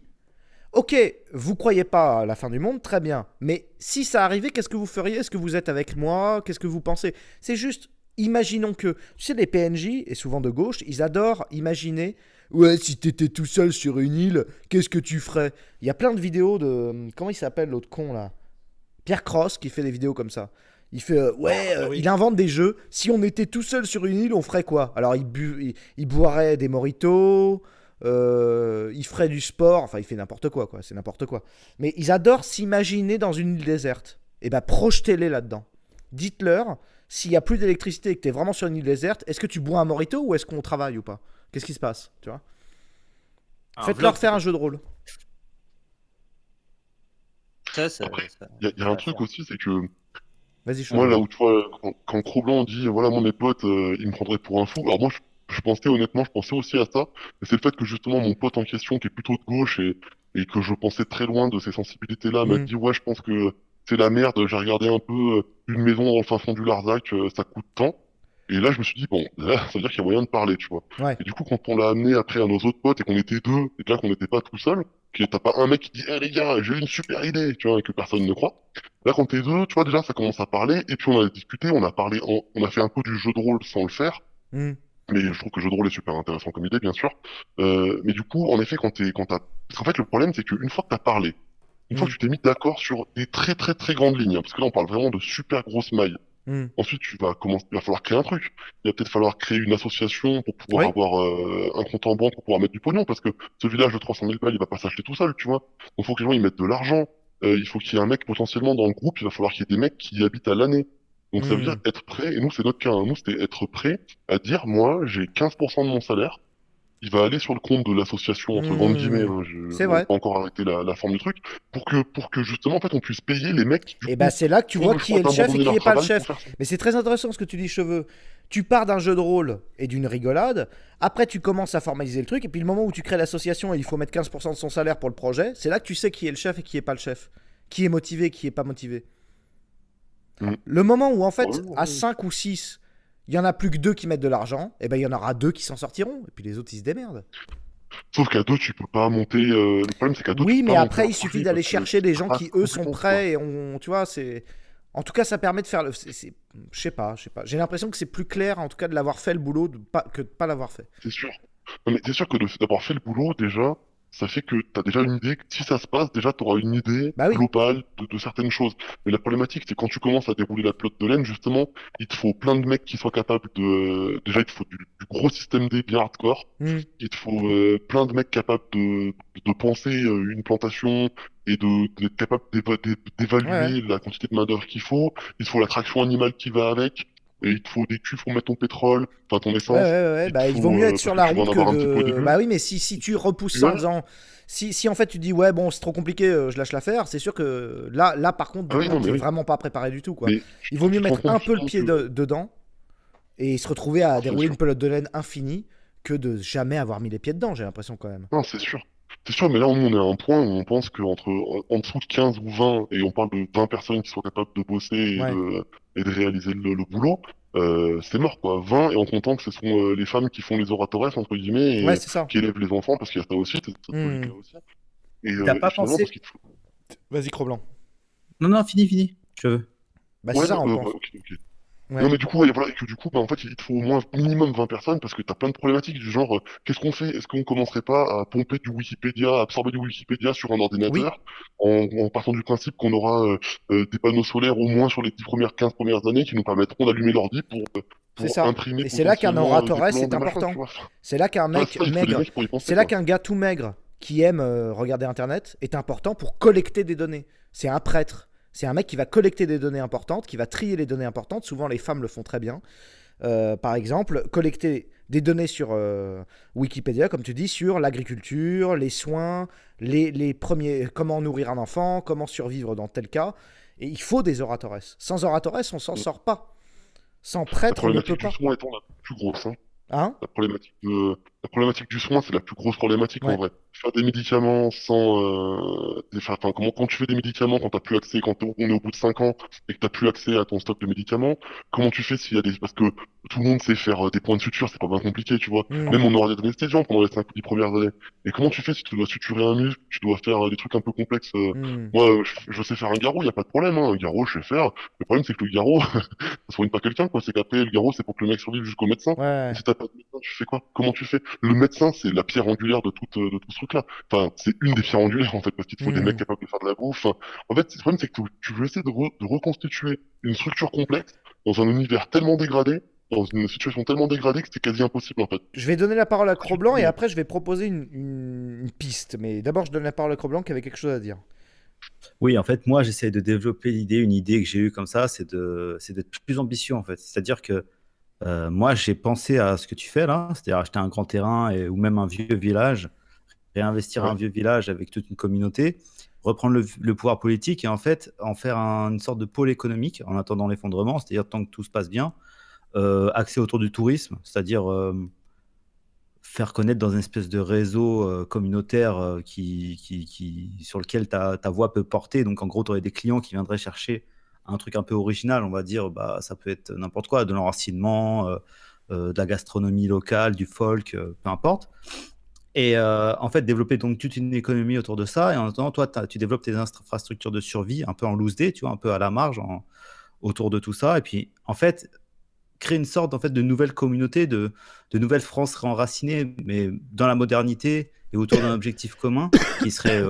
ok, vous croyez pas à la fin du monde, très bien. Mais si ça arrivait, qu'est-ce que vous feriez? Est-ce que vous êtes avec moi? Qu'est-ce que vous pensez? C'est juste, imaginons que, tu sais, les PNJ, et souvent de gauche, ils adorent imaginer, ouais, si t'étais tout seul sur une île, qu'est-ce que tu ferais? Il y a plein de vidéos de, comment il s'appelle l'autre con là? Pierre Cross qui fait des vidéos comme ça. Il fait, Oui. il invente des jeux. Si on était tout seul sur une île, on ferait quoi? Alors, il boirait des mojitos, il ferait du sport. Enfin, il fait n'importe quoi, quoi. C'est n'importe quoi. Mais ils adorent s'imaginer dans une île déserte. Et ben, projetez-les là-dedans. Dites-leur, s'il n'y a plus d'électricité et que tu es vraiment sur une île déserte, est-ce que tu bois un mojito ou est-ce qu'on travaille ou pas? Qu'est-ce qui se passe? Tu vois? Faites-leur faire un jeu de rôle. Ça, ça- Il y a un truc aussi, c'est que Vas-y, je moi, là où tu vois, quand Cro-Blanc dit, voilà, moi, mes potes, ils me prendraient pour un fou. Alors moi, je pensais honnêtement, je pensais aussi à ça. Mais c'est le fait que justement, mon pote en question, qui est plutôt de gauche et que je pensais très loin de ces sensibilités-là, m'a Mhm. dit, ouais, je pense que c'est la merde. J'ai regardé un peu une maison dans le fin fond du Larzac, ça coûte tant. Et là, je me suis dit, bon, là, ça veut dire qu'il y a moyen de parler, tu vois. Ouais. Et du coup, quand on l'a amené après à nos autres potes et qu'on était deux, et déjà qu'on n'était pas tout seul, que t'as pas un mec qui dit, eh les gars, j'ai une super idée, tu vois, et que personne ne croit. Là, quand t'es deux, tu vois, déjà, ça commence à parler, et puis on a discuté, on a parlé, on a fait un peu du jeu de rôle sans le faire, Mhm. mais je trouve que le jeu de rôle est super intéressant comme idée, bien sûr. Mais du coup, en effet, parce qu'en fait, le problème, c'est qu'une fois que t'as parlé, une fois que tu t'es mis d'accord sur des très très très grandes lignes, hein, parce que là, on parle vraiment de super grosses mailles. Mhm. Ensuite, il va falloir créer un truc. Il va peut-être falloir créer une association pour pouvoir Oui. avoir un compte en banque pour pouvoir mettre du pognon, parce que ce village de 300 000 balles, il va pas s'acheter tout seul, tu vois. Donc, il faut que les gens ils mettent de l'argent. Il faut qu'il y ait un mec potentiellement dans le groupe. Il va falloir qu'il y ait des mecs qui y habitent à l'année. Donc, ça veut dire être prêt. Et nous, c'est notre cas. Hein. Nous, c'était être prêt à dire, moi, j'ai 15% de mon salaire. Il va aller sur le compte de l'association, entre grandes guillemets. Hein, C'est on n'a vrai. pas encore arrêté la forme du truc. Pour que justement, en fait, on puisse payer les mecs qui, du Et coup, bah c'est là que tu ont vois le qui choix est le chef et d'abandonner qui leur est pas le travail chef. pour faire ça. Mais c'est très intéressant ce que tu dis, Cheveux. Tu pars d'un jeu de rôle et d'une rigolade, après tu commences à formaliser le truc, et puis le moment où tu crées l'association et il faut mettre 15% de son salaire pour le projet, c'est là que tu sais qui est le chef et qui est pas le chef. Qui est motivé, qui est pas motivé. Le moment où en fait, Ouais, ouais. à 5 ou 6, il y en a plus que 2 qui mettent de l'argent, et ben il y en aura 2 qui s'en sortiront, et puis les autres ils se démerdent. Sauf qu'à deux, tu peux pas monter. Le problème, c'est qu'à deux, tu Oui, peux mais pas après monter un il suffit projet d'aller parce que chercher des t'as gens pas qui de eux sont compétences, prêts et tu vois, c'est. En tout cas, ça permet de faire le. Je sais pas. J'ai l'impression que c'est plus clair, en tout cas, de l'avoir fait le boulot que de pas l'avoir fait. c'est sûr. Non, mais c'est sûr que d'avoir fait le boulot, déjà, ça fait que t'as déjà une idée. Si ça se passe, déjà, t'auras une idée Bah oui. globale de certaines choses. Mais la problématique, c'est quand tu commences à dérouler la pelote de laine, justement, il te faut plein de mecs qui soient capables de. Déjà, il te faut du gros système D bien hardcore. Hmm. Il te faut plein de mecs capables de penser une plantation et d'être capable d'évaluer la quantité de main-d'œuvre qu'il faut. Il te faut la traction animale qui va avec. Et il te faut des cuves pour mettre ton pétrole, enfin ton Ouais, essence. ouais. Il Bah, te il faut, vaut mieux être sur parce la que tu vas en route que avoir un petit peu au de. début. Bah oui, mais si tu repousses Et ça en voilà. disant. Si en fait tu dis, ouais, bon, c'est trop compliqué, je lâche l'affaire, c'est sûr que là par contre, Ah oui, non, mais t'es oui. vraiment pas préparé du tout, quoi. Mais Il vaut mieux tu te rends mettre un compte peu le justement pied que- dedans et se retrouver à Non, c'est dérouler sûr. une pelote de laine infinie que de jamais avoir mis les pieds dedans, j'ai l'impression quand même. Non, c'est sûr. C'est sûr, mais là, nous, on est à un point où on pense qu'entre en dessous de 15 ou 20, et on parle de 20 personnes qui sont capables de bosser Ouais. et de réaliser le boulot, c'est mort, quoi. 20, et en comptant que ce sont les femmes qui font les oratoresses, entre guillemets, Ouais, et c'est ça. qui élèvent les enfants, parce qu'il y a ça aussi, cette Hmm. logique-là aussi. Et T'as pas finalement, pensé. parce qu'il te faut... Vas-y, Cro-Blanc. Non, fini. Je veux. Bah, Ouais, c'est ça, non, on ouais, pense. ok. Ouais. Non, mais du coup, ouais, voilà, et que du coup, bah, en fait, il te faut au moins minimum 20 personnes parce que t'as plein de problématiques du genre, qu'est-ce qu'on fait? Est-ce qu'on commencerait pas à pomper du Wikipédia, à absorber du Wikipédia sur un Oui, ordinateur, en partant du principe qu'on aura des panneaux solaires au moins sur les 15 premières années qui nous permettront d'allumer l'ordi c'est pour ça. imprimer Et c'est là qu'un potentiellement des oratoresse plans, est des machins, tu important. vois. C'est là qu'un Voilà, mec c'est ça, il te faut des maigre, mecs pour y penser, c'est là quoi. qu'un gars tout maigre qui aime regarder Internet est important pour collecter des données. C'est un prêtre. C'est un mec qui va collecter des données importantes, qui va trier les données importantes. Souvent, les femmes le font très bien. Par exemple, collecter des données sur Wikipédia, comme tu dis, sur l'agriculture, les soins, les premiers, comment nourrir un enfant, comment survivre dans tel cas. Et il faut des oratores. Sans oratores, on s'en sort pas. Sans La prêtre, on ne peut problématique du pas. soin étant la plus grosse, hein. Hein? La problématique du soin, c'est la plus grosse problématique en Ouais. vrai. Faire des médicaments sans, quand tu fais des médicaments quand t'as plus accès, on est au bout de 5 ans et que t'as plus accès à ton stock de médicaments, comment tu fais s'il y a parce que tout le monde sait faire des points de suture, c'est pas bien compliqué, tu vois. Hmm. Même on aura des anesthésiants pendant les 5 ou 10 premières années. Et comment tu fais si tu dois suturer un muscle, tu dois faire des trucs un peu complexes. Hmm. Moi, je sais faire un garrot, y a pas de problème, hein. Un garrot, je sais faire. Le problème, c'est que le garrot, ça soigne pas quelqu'un, quoi. C'est qu'après, le garrot, c'est pour que le mec survive jusqu'au médecin. Et Ouais. si t'as pas de médecin, tu fais quoi? Comment tu fais? Le médecin, c'est la pierre angulaire de tout ce truc-là. Enfin, c'est une des pierres angulaires, en fait, parce qu'il te faut des mecs Hmm. capables de faire de la bouffe. Enfin, en fait, le problème, c'est que tu veux essayer de reconstituer une structure complexe dans un univers tellement dégradé, dans une situation tellement dégradée que c'est quasi impossible, en fait. Je vais donner la parole à Si tu Cro-Blanc et veux, après je vais proposer une piste. Mais d'abord, je donne la parole à Cro-Blanc qui avait quelque chose à dire. Oui, en fait, moi, j'essaie de développer une idée que j'ai eue comme ça, c'est d'être plus ambitieux, en fait. C'est-à-dire que moi, j'ai pensé à ce que tu fais là, c'est-à-dire acheter un grand terrain ou même un vieux village, réinvestir ouais. un vieux village avec toute une communauté, reprendre le pouvoir politique et en fait en faire une sorte de pôle économique en attendant l'effondrement, c'est-à-dire tant que tout se passe bien, axé autour du tourisme, c'est-à-dire faire connaître dans une espèce de réseau communautaire sur lequel ta voix peut porter. Donc, en gros, tu aurais des clients qui viendraient chercher un truc un peu original, on va dire, bah, ça peut être n'importe quoi, de l'enracinement, de la gastronomie locale, du folk, peu importe. Et en fait, développer donc toute une économie autour de ça. Et en attendant, toi, tu développes tes infrastructures de survie un peu en loose day, tu vois, un peu à la marge autour de tout ça. Et puis, en fait, créer une sorte en fait de nouvelle communauté, de nouvelle France enracinée, mais dans la modernité et autour d'un objectif commun qui serait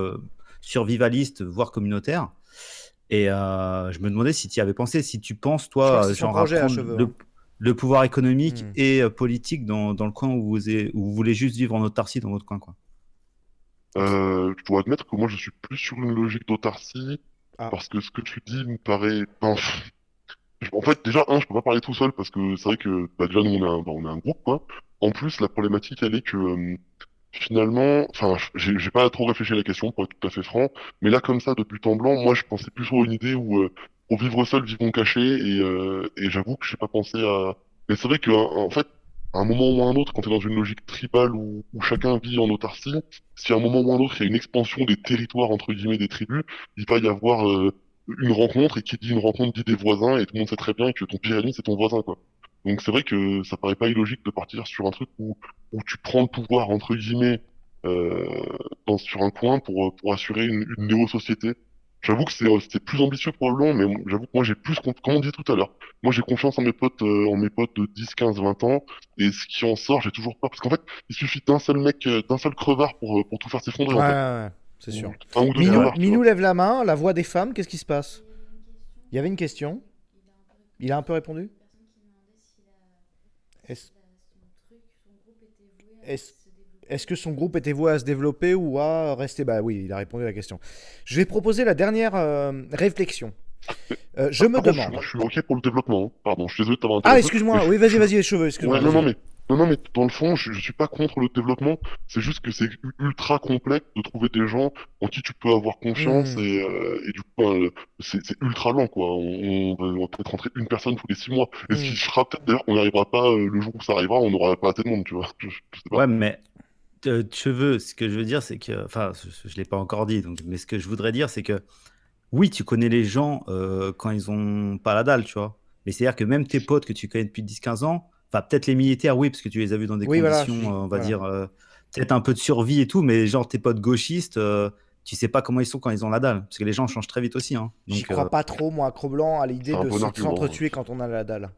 survivaliste, voire communautaire. Et je me demandais si tu y avais pensé, si tu penses, Je crois que toi, c'est son genre à projet à prendre cheveux. Hein. le pouvoir économique Hmm. et politique dans le coin où vous voulez juste vivre en autarcie dans votre coin, quoi. Je dois admettre que moi, je suis plus sur une logique d'autarcie, Ah. parce que ce que tu dis me paraît... En fait, déjà, je peux pas parler tout seul parce que c'est vrai que bah, déjà, nous, on est un groupe, quoi. En plus, la problématique, elle est que finalement, enfin, j'ai pas trop réfléchi à la question, pour être tout à fait franc, mais là, comme ça, de but en blanc, moi, je pensais plus sur une idée où, pour vivre seul, vivons cachés, et j'avoue que j'ai pas pensé à... Mais c'est vrai que, en fait, à un moment ou à un autre, quand t'es dans une logique tribale où chacun vit en autarcie, si à un moment ou à un autre, il y a une expansion des territoires, entre guillemets, des tribus, il va y avoir une rencontre, et qui dit une rencontre dit des voisins, et tout le monde sait très bien que ton pire ennemi, c'est ton voisin, quoi. Donc c'est vrai que ça paraît pas illogique de partir sur un truc où tu prends le pouvoir, entre guillemets, euh, sur un coin pour assurer une néo-société. J'avoue que c'est plus ambitieux probablement, mais j'avoue que moi j'ai plus, comme on disait tout à l'heure, moi j'ai confiance en mes potes de 10, 15, 20 ans, et ce qui en sort, j'ai toujours peur. Parce qu'en fait, il suffit d'un seul mec, d'un seul crevard pour tout faire s'effondrer, Ouais, en fait. ouais, c'est sûr. Un ou deux Minou, crevards, tu Minou vois. lève la main, la voix des femmes, qu'est-ce qui se passe? Il y avait une question. Il a un peu répondu? Est-ce est-ce- est-ce que son groupe était voué à se développer ou à rester? Bah oui, il a répondu à la question. Je vais proposer la dernière réflexion. Je me Par contre, demande. moi je suis ok pour le développement, hein. Pardon, je suis désolé de t'avoir Ah, interrompu, mais excuse-moi, oui, vas-y, vas-y, les cheveux, excuse-moi, ouais, vas-y. non, mais dans le fond, je suis pas contre le développement. C'est juste que c'est ultra complexe de trouver des gens en qui tu peux avoir confiance Hmm, et du coup, c'est ultra lent, quoi. On va peut-être rentrer une personne tous les 6 mois. Et ce qui hmm. sera peut-être d'ailleurs qu'on n'arrivera pas, le jour où ça arrivera, on n'aura pas assez de monde, tu vois. Je sais pas. Ouais, mais cheveux, ce que je veux dire, c'est que, enfin, je l'ai pas encore dit, donc, mais ce que je voudrais dire, c'est que oui, tu connais les gens quand ils ont pas la dalle, tu vois. Mais c'est-à-dire que même tes potes que tu connais depuis 10-15 ans, enfin, peut-être les militaires, oui, parce que tu les as vus dans des Oui, voilà, conditions, on va voilà. dire, peut-être un peu de survie et tout, mais genre tes potes gauchistes, tu sais pas comment ils sont quand ils ont la dalle. Parce que les gens changent très vite aussi. Hein. J'y Donc, crois pas trop, moi, à Cro-Blanc, à l'idée C'est un de bon argument, s'entretuer quand on a la dalle.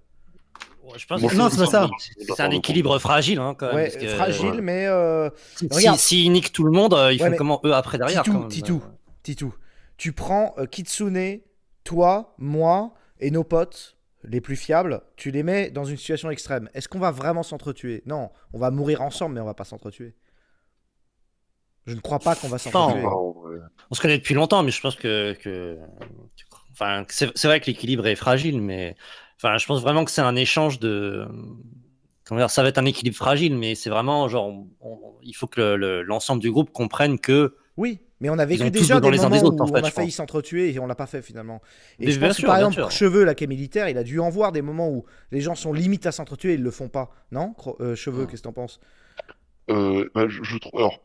Ouais, je pense Moi, que Non, je c'est pas ça. c'est un équilibre fragile hein, quand même. Ouais, Parce que, fragile, ouais. mais regarde. S'ils niquent tout le monde, ils Ouais, font mais comment eux après derrière quand Titou, même. Titou. Tu prends Kitsune, toi, moi et nos potes les plus fiables, tu les mets dans une situation extrême. Est-ce qu'on va vraiment s'entretuer? Non, on va mourir ensemble, mais on va pas s'entretuer. Je ne crois pas qu'on va s'entretuer. Ah, en vrai. On se connaît depuis longtemps, mais je pense enfin, c'est vrai que l'équilibre est fragile, mais enfin, je pense vraiment que c'est un échange de. Comment dire, ça va être un équilibre fragile, mais c'est vraiment genre, il faut que l'ensemble du groupe comprenne que Oui, mais on a ils vécu ont tous déjà besoin des les uns des moments autres, en où fait, on a je failli pense. s'entretuer et on l'a pas fait finalement. Et Mais je bien pense que sûr, par bien exemple, sûr. Cheveux, là qui est militaire, il a dû en voir des moments où les gens sont limite à s'entretuer et ils le font pas. Non Cheveux, qu'est-ce que t'en penses? Je trouve. Alors,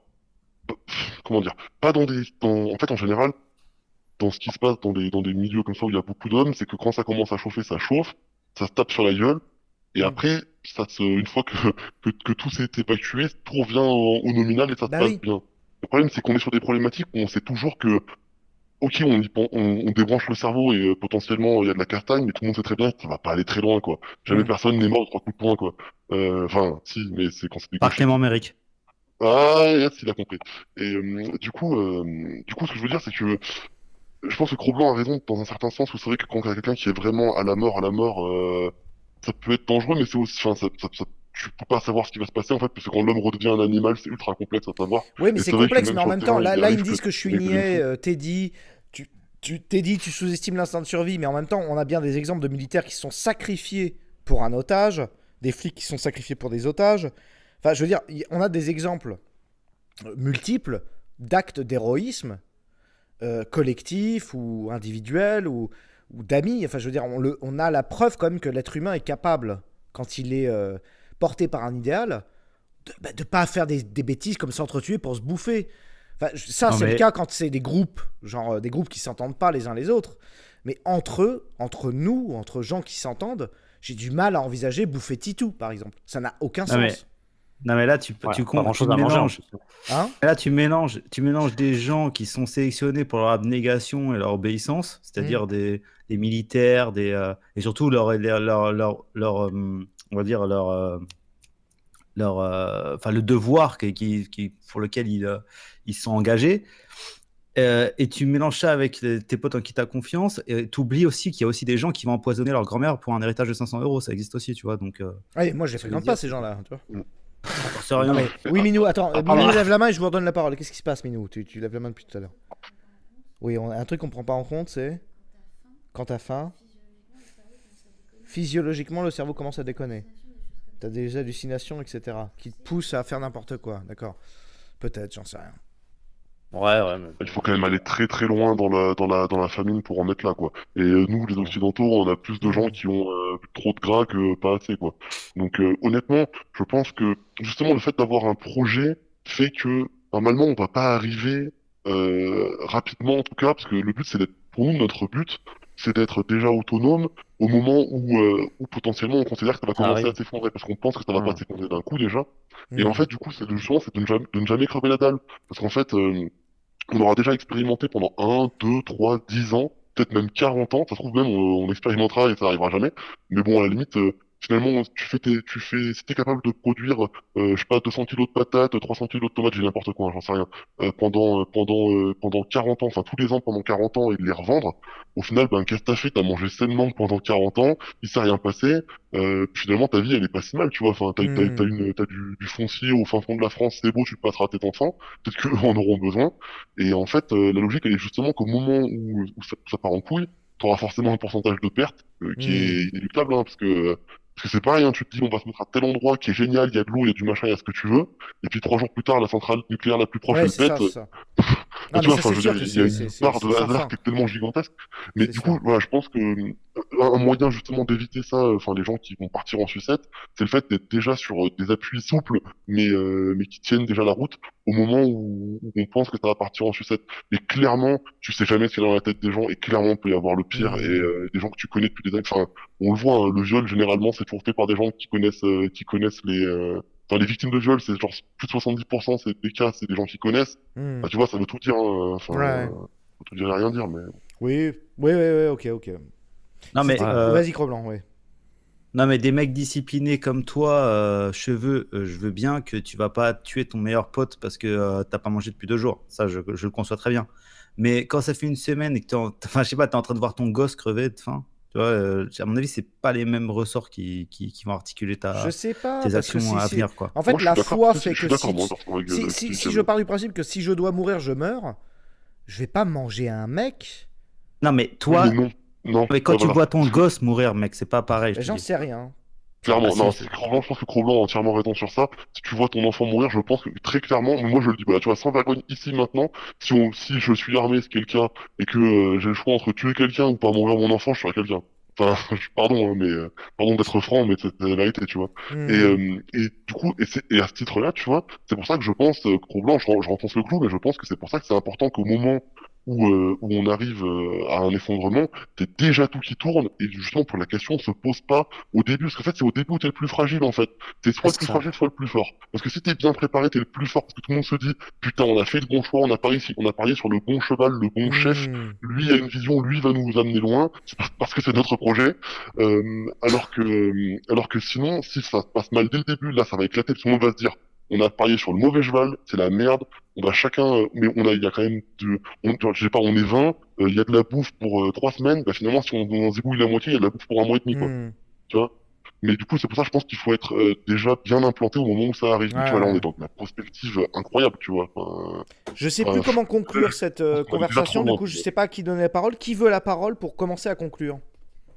comment dire? Pas dans des. En fait, en général, dans ce qui se passe dans des milieux comme ça où il y a beaucoup d'hommes, c'est que quand ça commence à chauffer, ça chauffe, ça se tape sur la gueule, et Mm. après, une fois que tout s'est évacué, tout revient au nominal et ça se Bah passe oui. bien. Le problème, c'est qu'on est sur des problématiques où on sait toujours que, ok, on débranche le cerveau et potentiellement il y a de la castagne, mais tout le monde sait très bien que ça va pas aller très loin, quoi. Jamais Mm. personne n'est mort de 3 coups de poing, quoi. Enfin, si, mais c'est quand c'est des par gauchistes. Clément Méric. Ah, yes, il a compris. Et du coup, ce que je veux dire, c'est que je pense que Cro-Blanc a raison dans un certain sens où c'est vrai que quand il y a quelqu'un qui est vraiment à la mort, ça peut être dangereux, mais c'est aussi, enfin, tu peux pas savoir ce qui va se passer en fait, parce que quand l'homme redevient un animal, c'est ultra complexe à savoir. Oui, mais Et c'est c'est vrai que complexe, même mais en sur le même temps, terrain, il là ils me arrive disent que je suis que ça devienne niais, fou. Teddy. Teddy, tu sous-estimes l'instinct de survie, mais en même temps, on a bien des exemples de militaires qui se sont sacrifiés pour un otage, des flics qui sont sacrifiés pour des otages. Enfin, je veux dire, on a des exemples multiples d'actes d'héroïsme collectif ou individuel ou d'amis. Enfin, je veux dire, on a la preuve quand même que l'être humain est capable, quand il est porté par un idéal, de pas faire des bêtises comme s'entretuer pour se bouffer. Enfin, ça, Non, c'est le mais cas quand c'est des groupes, genre des groupes qui s'entendent pas les uns les autres. Mais entre eux, entre nous, entre gens qui s'entendent, j'ai du mal à envisager bouffer Titou, par exemple. Ça n'a aucun non, mais, sens. non, mais là, tu, Ouais, tu, pas grand tu chose à manger. En mélanges. plus. Hein? Là, tu mélanges des gens qui sont sélectionnés pour leur abnégation et leur obéissance, c'est-à-dire des militaires, et surtout on va dire enfin, le devoir pour lequel ils sont engagés. Et tu mélanges ça avec tes potes en qui t'as confiance, et tu oublies aussi qu'il y a aussi des gens qui vont empoisonner leur grand-mère pour un héritage de 500 euros, ça existe aussi, tu vois. Donc, Ouais, moi, je les ce que je fréquente veux pas, dire, ces gens-là. Tu vois. j'en sais rien. Non, mais... Oui, Minou, attends. Ah, Minou pardon. lève la main et je vous redonne la parole. Qu'est-ce qui se passe, Minou? Tu lèves la main depuis tout à l'heure. Oui, un truc qu'on prend pas en compte, c'est quand t'as faim, physiologiquement, le cerveau commence à déconner. T'as des hallucinations, etc. qui te poussent à faire n'importe quoi. D'accord. Peut-être, j'en sais rien. Ouais, mais Il faut quand même aller très très loin dans la famine pour en être là, quoi. Et nous, les Occidentaux, on a plus de gens qui ont trop de gras que pas assez, quoi. Donc honnêtement, je pense que justement le fait d'avoir un projet fait que normalement on va pas arriver rapidement en tout cas, parce que le but c'est d'être, pour nous notre but c'est d'être déjà autonome au moment où potentiellement on considère que ça va ça commencer à arrive. s'effondrer, parce qu'on pense que ça va pas Hmm. s'effondrer d'un coup déjà. Et en Hmm. fait du coup justement c'est de ne jamais crever la dalle, parce qu'en fait on aura déjà expérimenté pendant 1, 2, 3, 10 ans, peut-être même 40 ans. Ça se trouve même on expérimentera et ça arrivera jamais. Mais bon, à la limite, finalement, si t'es capable de produire, je sais pas, 200 kilos de patates, 300 kilos de tomates, j'ai n'importe quoi, hein, j'en sais rien, pendant 40 ans, enfin tous les ans pendant 40 ans et de les revendre, au final, ben, qu'est-ce que t'as fait? T'as mangé sainement pendant 40 ans, il s'est rien passé, finalement ta vie elle est pas si mal, tu vois, enfin Hmm. t'as du foncier au fin fond de la France, c'est beau, tu passeras tes enfants, peut-être qu'eux en auront besoin. Et en fait, la logique, elle est justement qu'au moment où ça part en couille, tu auras forcément un pourcentage de perte qui Hmm. est inéluctable, hein, parce que c'est pareil, hein, tu te dis, on va se mettre à tel endroit qui est génial, il y a de l'eau, il y a du machin, il y a ce que tu veux, et puis 3 jours plus tard, la centrale nucléaire la plus proche, Ouais, elle c'est ça, pète, c'est ça. Ah, tu mais vois, ça, enfin, c'est je sûr veux que dire, il y a une part c'est de sans hasard fin. qui est tellement gigantesque. Mais C'est du sûr. coup, voilà, je pense que un moyen justement d'éviter ça, enfin, les gens qui vont partir en sucette, c'est le fait d'être déjà sur des appuis souples, mais qui tiennent déjà la route au moment où on pense que ça va partir en sucette. Mais clairement, tu sais jamais ce qu'il y a dans la tête des gens, et clairement, il peut y avoir le pire, et Hmm. des gens que tu connais depuis des années. Enfin, on le voit, hein, le viol, généralement, c'est toujours fait par des gens qui connaissent enfin, les victimes de viol, c'est genre plus de 70%, c'est des cas, c'est des gens qui connaissent. Hmm. Bah, tu vois, ça veut tout dire, hein. Enfin, Ouais. ça veut tout dire et rien dire, mais. Oui, oui, oui, oui, ok, ok. Non, mais, C'était... Vas-y, Cro-Blanc, ouais. non, mais des mecs disciplinés comme toi, cheveux, je veux bien que tu vas pas tuer ton meilleur pote parce que t'as pas mangé depuis 2 jours. Ça, je le conçois très bien. Mais quand ça fait une semaine et que enfin, je sais pas, t'es en train de voir ton gosse crever de faim, tu vois, à mon avis, c'est pas les mêmes ressorts qui vont articuler Je sais pas, tes parce que actions à venir, quoi. En Moi, fait, je suis la d'accord. foi Si, si, fait je suis que d'accord, si, moi, avec ce que dit si je Kevin. pars du principe que si je dois mourir, je meurs, je vais pas manger un mec. Non, mais Oui, mais toi, non. Non, mais quand ouais, tu voilà. vois ton Parce que, gosse mourir, mec, c'est pas pareil, je Ben, te j'en dis. sais rien. Ah clairement, non, si. c'est Cro-Blanc, je pense que Cro-Blanc a entièrement raison sur ça. Si tu vois ton enfant mourir, je pense que très clairement, mais moi je le dis, voilà, tu vois, sans vergogne, ici, maintenant, si je suis armé, c'est quelqu'un, et que j'ai le choix entre tuer quelqu'un ou pas mourir mon enfant, je ferai quelqu'un. Enfin, pardon, hein, mais pardon d'être franc, mais c'est la vérité, tu vois. Hmm. Et du coup, et à ce titre-là, tu vois, c'est pour ça que je pense, Cro-Blanc, je renfonce le clou, mais je pense que c'est pour ça que c'est important qu'au moment où on arrive à un effondrement, t'es déjà tout qui tourne, et justement pour la question se pose pas au début, parce qu'en fait c'est au début où t'es le plus fragile en fait. T'es soit Ouais, le c'est plus ça. fragile, soit le plus fort. Parce que si t'es bien préparé, t'es le plus fort, parce que tout le monde se dit, putain, on a fait le bon choix, on a parié sur le bon cheval, le bon chef, Hmm. lui a une vision, lui va nous amener loin, c'est parce que c'est notre projet. Alors que sinon, si ça se passe mal dès le début, là ça va éclater, tout le monde va se dire, on a parié sur le mauvais cheval, c'est la merde, on va chacun, mais il y a quand même je sais pas, on est 20, il y a de la bouffe pour 3 semaines, bah finalement si on zigouille la moitié, il y a de la bouffe pour un mois et demi, quoi. Hmm. Tu vois? Mais du coup, c'est pour ça, je pense qu'il faut être déjà bien implanté au moment où ça arrive. Mais tu vois, là, on Ouais. est dans de la prospective incroyable, tu vois. Je sais plus comment conclure cette On est déjà trop conversation, du loin, coup, tu je vois. sais pas à qui donner la parole. Qui veut la parole pour commencer à conclure?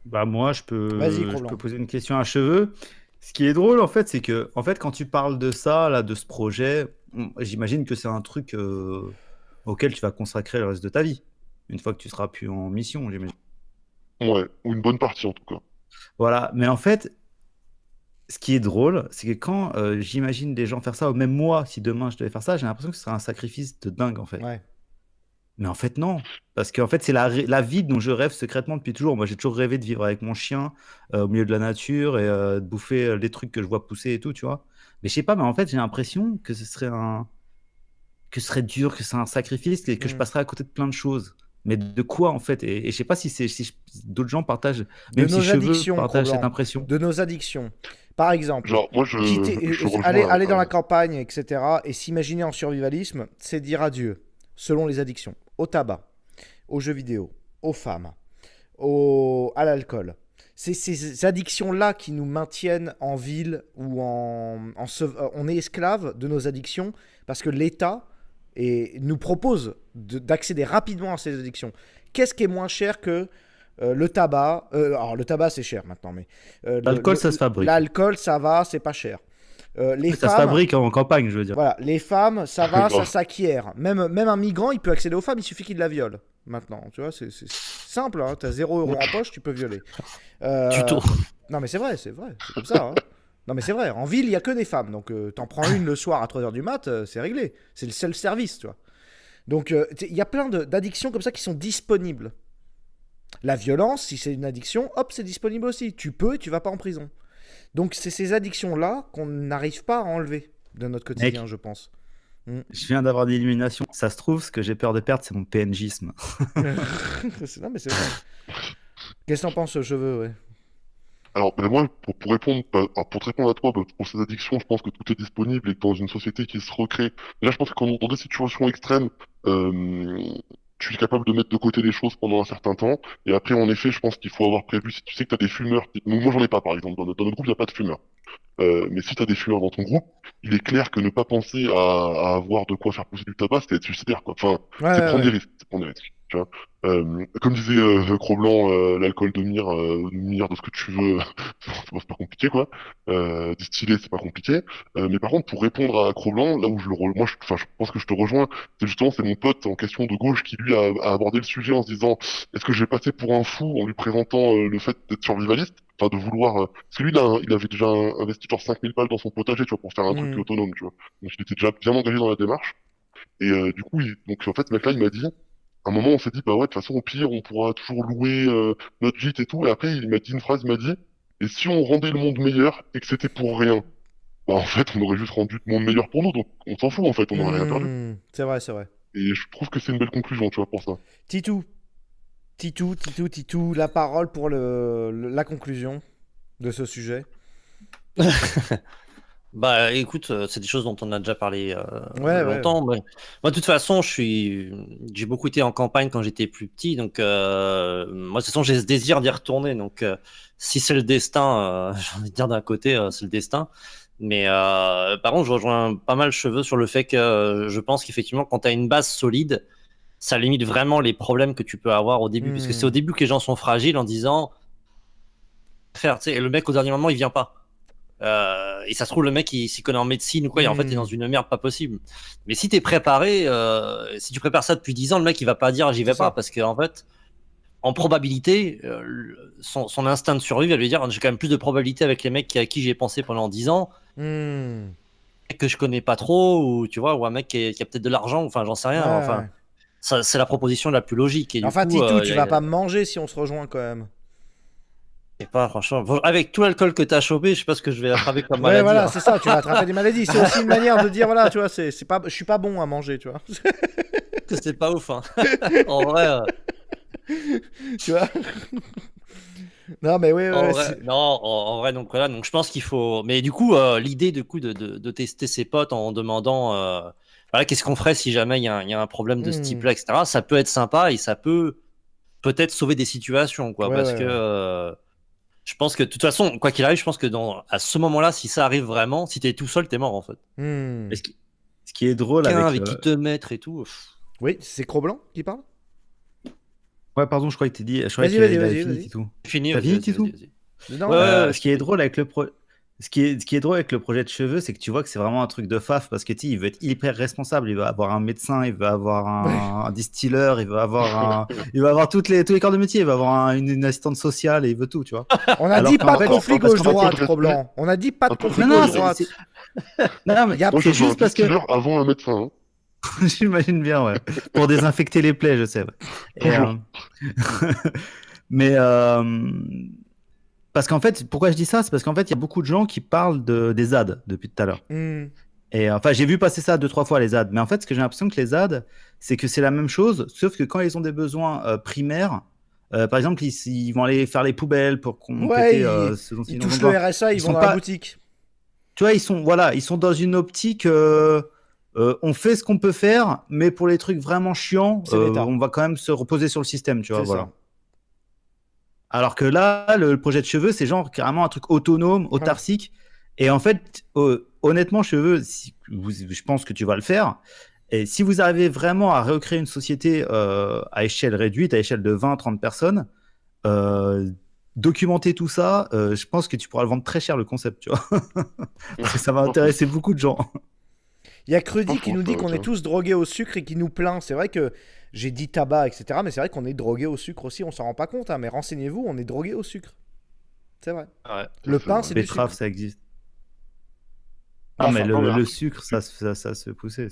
Bah moi, Vas-y, je peux Cro-Blanc. poser une question à cheveux. Ce qui est drôle, en fait, c'est que, en fait, quand tu parles de ça, là, de ce projet, j'imagine que c'est un truc auquel tu vas consacrer le reste de ta vie, une fois que tu seras plus en mission, j'imagine. Ouais, ou une bonne partie en tout cas. Voilà. Mais en fait, ce qui est drôle, c'est que quand j'imagine des gens faire ça, ou même moi, si demain je devais faire ça, j'ai l'impression que ce serait un sacrifice de dingue, en fait. Ouais. Mais en fait, non. Parce qu'en fait, c'est la vie dont je rêve secrètement depuis toujours. Moi, j'ai toujours rêvé de vivre avec mon chien au milieu de la nature et de bouffer les trucs que je vois pousser et tout, tu vois. Mais je sais pas, mais en fait, j'ai l'impression que que ce serait dur, que c'est un sacrifice et que je Hmm. passerais à côté de plein de choses. Mais de quoi, en fait? Et je sais pas si d'autres gens partagent, De même si nos Cheveux addictions, partagent cette Cro-Blanc. impression. De nos addictions. Par exemple, Genre, moi, je aller, rejoins. aller dans la campagne, etc., et s'imaginer en survivalisme, c'est dire adieu, selon les addictions, au tabac, aux jeux vidéo, aux femmes, à l'alcool. C'est ces addictions-là qui nous maintiennent en ville ou on est esclave de nos addictions parce que l'État nous propose d'accéder rapidement à ces addictions. Qu'est-ce qui est moins cher que le tabac? Alors le tabac c'est cher maintenant, mais L'alcool, ça se fabrique. l'alcool ça va, c'est pas cher. Les Ça se femmes, fabrique en campagne, je veux dire. voilà, les femmes, ça va, ça Grave. s'acquiert. Même un migrant, il peut accéder aux femmes, il suffit qu'il la viole. Maintenant, tu vois, c'est simple, hein, t'as 0 € en poche, tu peux violer. Tuto. Non mais c'est vrai, c'est comme ça. Hein. Non mais c'est vrai, en ville, il y a que des femmes, donc t'en prends une le soir à 3 h du mat, c'est réglé. C'est le self-service, tu vois. Donc il y a plein d'addictions comme ça qui sont disponibles. La violence, si c'est une addiction, hop, c'est disponible aussi. Tu peux et tu vas pas en prison. Donc c'est ces addictions-là qu'on n'arrive pas à enlever de notre quotidien, je pense. Je viens d'avoir des illuminations. Ça se trouve, ce que j'ai peur de perdre, c'est mon PNJisme. Non mais c'est vrai. Qu'est-ce que t'en penses, cheveux, ouais. Alors, ben moi, pour répondre, pour te répondre à toi, pour ces addictions, je pense que tout est disponible et que dans une société qui se recrée, déjà, je pense que quand dans des situations extrêmes, tu es capable de mettre de côté les choses pendant un certain temps. Et après, en effet, je pense qu'il faut avoir prévu, si tu sais que tu as des fumeurs, moi j'en ai pas par exemple, dans notre groupe, il n'y a pas de fumeurs. Mais si tu as des fumeurs dans ton groupe, il est clair que ne pas penser à avoir de quoi faire pousser du tabac, c'est être suicidaire, quoi. Enfin, Ouais, c'est ouais, prendre des ouais. risques, c'est prendre des risques. Tu vois. Comme disait Cro-Blanc, l'alcool de ce que tu veux, c'est pas compliqué quoi. Distiller, c'est pas compliqué. Mais par contre, pour répondre à Cro-Blanc, là où je pense que je te rejoins, c'est mon pote en question de gauche qui lui a abordé le sujet en se disant, est-ce que je vais passer pour un fou en lui présentant le fait d'être survivaliste, enfin de vouloir, parce que lui là, il avait déjà investi genre 5000 balles dans son potager, tu vois, pour faire un truc Hmm. autonome, tu vois. Donc il était déjà bien engagé dans la démarche. Et du coup, donc en fait, ce mec-là, il m'a dit, à un moment, on s'est dit, bah ouais, de toute façon, au pire, on pourra toujours louer notre gîte et tout. Et après, il m'a dit une phrase, il m'a dit, et si on rendait le monde meilleur et que c'était pour rien, bah en fait, on aurait juste rendu le monde meilleur pour nous, donc on s'en fout, en fait, on n'aurait rien perdu. C'est vrai, c'est vrai. Et je trouve que c'est une belle conclusion, tu vois, pour ça. Titou, Titou, la parole pour la conclusion de ce sujet. Bah écoute, c'est des choses dont on a déjà parlé Ouais, ouais. longtemps. Mais... Moi, de toute façon, j'ai beaucoup été en campagne quand j'étais plus petit, donc moi, de toute façon, j'ai ce désir d'y retourner. Donc, si c'est le destin, j'ai envie de dire d'un côté, c'est le destin. Mais par contre, je rejoins pas mal Cheveux sur le fait que je pense qu'effectivement, quand tu as une base solide, ça limite vraiment les problèmes que tu peux avoir au début, parce que c'est au début que les gens sont fragiles en disant faire, tu sais, et le mec au dernier moment, il vient pas. Et ça se trouve, le mec, il s'y connaît en médecine ou quoi, et en fait, il est dans une merde pas possible. Mais si t'es préparé, si tu prépares ça depuis 10 ans, le mec, il va pas dire j'y vais C'est ça. pas, parce qu'en fait, en probabilité, son instinct de survie va lui dire j'ai quand même plus de probabilité avec les mecs à qui j'ai pensé pendant 10 ans, Hmm. que je connais pas trop, ou tu vois, ou un mec qui a peut-être de l'argent, enfin, j'en sais rien. Ouais, Enfin, ouais. ça, c'est la proposition la plus logique. Et Enfin, du coup, Titou, tu vas pas me manger si on se rejoint quand même. et pas, franchement, avec tout l'alcool que t'as chopé, je sais pas ce que je vais attraper comme Ouais, maladie. voilà, hein. c'est ça, tu vas attraper des maladies. C'est aussi une manière de dire, voilà, tu vois, c'est pas, je suis pas bon à manger, tu vois. C'est pas ouf, hein. En vrai. Tu vois. Non, mais oui, En ouais, vrai, non, en vrai, donc voilà, donc je pense qu'il faut. Mais du coup, l'idée de tester ses potes en demandant, voilà, qu'est-ce qu'on ferait si jamais il y a un problème de ce type-là, etc. Ça peut être sympa et ça peut peut-être sauver des situations, quoi, Ouais, parce ouais, que ouais. je pense que de toute façon, quoi qu'il arrive, je pense que à ce moment-là, si ça arrive vraiment, si t'es tout seul, t'es mort en fait. Hmm. Et ce qui est drôle Quelqu'un avec avec qui te mettre et tout. Oui, c'est Cro-Blanc qui parle. Ouais, pardon, je croyais que tu dis. Je croyais Vas-y, qu'il vas-y, avait vas-y, fini, vas-y. Titou. Fini, T'as vas-y, fini, vas-y, Titou? vas-y. Non, Ouais, ouais, Ce qui est drôle avec ce qui est drôle avec le projet de Cheveux, c'est que tu vois que c'est vraiment un truc de faf parce que tu sais, il veut être hyper responsable. Il veut avoir un médecin, il veut avoir un distilleur, il veut avoir tous les corps de métier. Il veut avoir une assistante sociale et il veut tout, tu vois. On a Alors dit qu'en pas de fait, conflit parce qu'en fait, gauche-droite, respect. Cro-Blanc. On a dit pas de Un peu de conflit non, non, respect, gauche-droite. non, mais Y a- Moi, c'est je veux un juste parce que distilleur avant un médecin, hein. j'imagine bien, ouais, pour désinfecter les plaies, je sais. Ouais. Et, Toujours. mais parce qu'en fait, pourquoi je dis ça, c'est parce qu'en fait, il y a beaucoup de gens qui parlent des ZAD depuis tout à l'heure. Hmm. Et enfin, j'ai vu passer ça 2-3 fois les ZAD. Mais en fait, ce que j'ai l'impression que les ZAD, c'est que c'est la même chose, sauf que quand ils ont des besoins primaires, par exemple, ils vont aller faire les poubelles pour compléter Ouais, ce dont ils ils ont touchent le besoin. RSA, ils Ils vont sont dans la pas- boutique. Tu vois, ils sont dans une optique. On fait ce qu'on peut faire, mais pour les trucs vraiment chiants, C'est l'État. on va quand même se reposer sur le système, tu vois. C'est Voilà. ça. Alors que là, le projet de Cheveux, c'est genre carrément un truc autonome, autarcique. Et en fait, honnêtement, Cheveux, je pense que tu vas le faire. Et si vous arrivez vraiment à recréer une société à échelle réduite, à échelle de 20-30 personnes, documenter tout ça, je pense que tu pourras le vendre très cher, le concept, tu vois. Parce que ça va intéresser beaucoup de gens. Il y a Crudy Pas qui faux, nous dit ça, qu'on est tiens. tous drogués au sucre et qui nous plaint. C'est vrai que j'ai dit tabac, etc. Mais c'est vrai qu'on est drogués au sucre aussi. On s'en rend pas compte, hein, mais renseignez-vous, on est drogués au sucre. C'est vrai. Ouais. Le c'est pain, vrai. c'est du Betterave, sucre. ça existe. Ah, Non, mais enfin, non, mais le après, sucre, ça se poussait.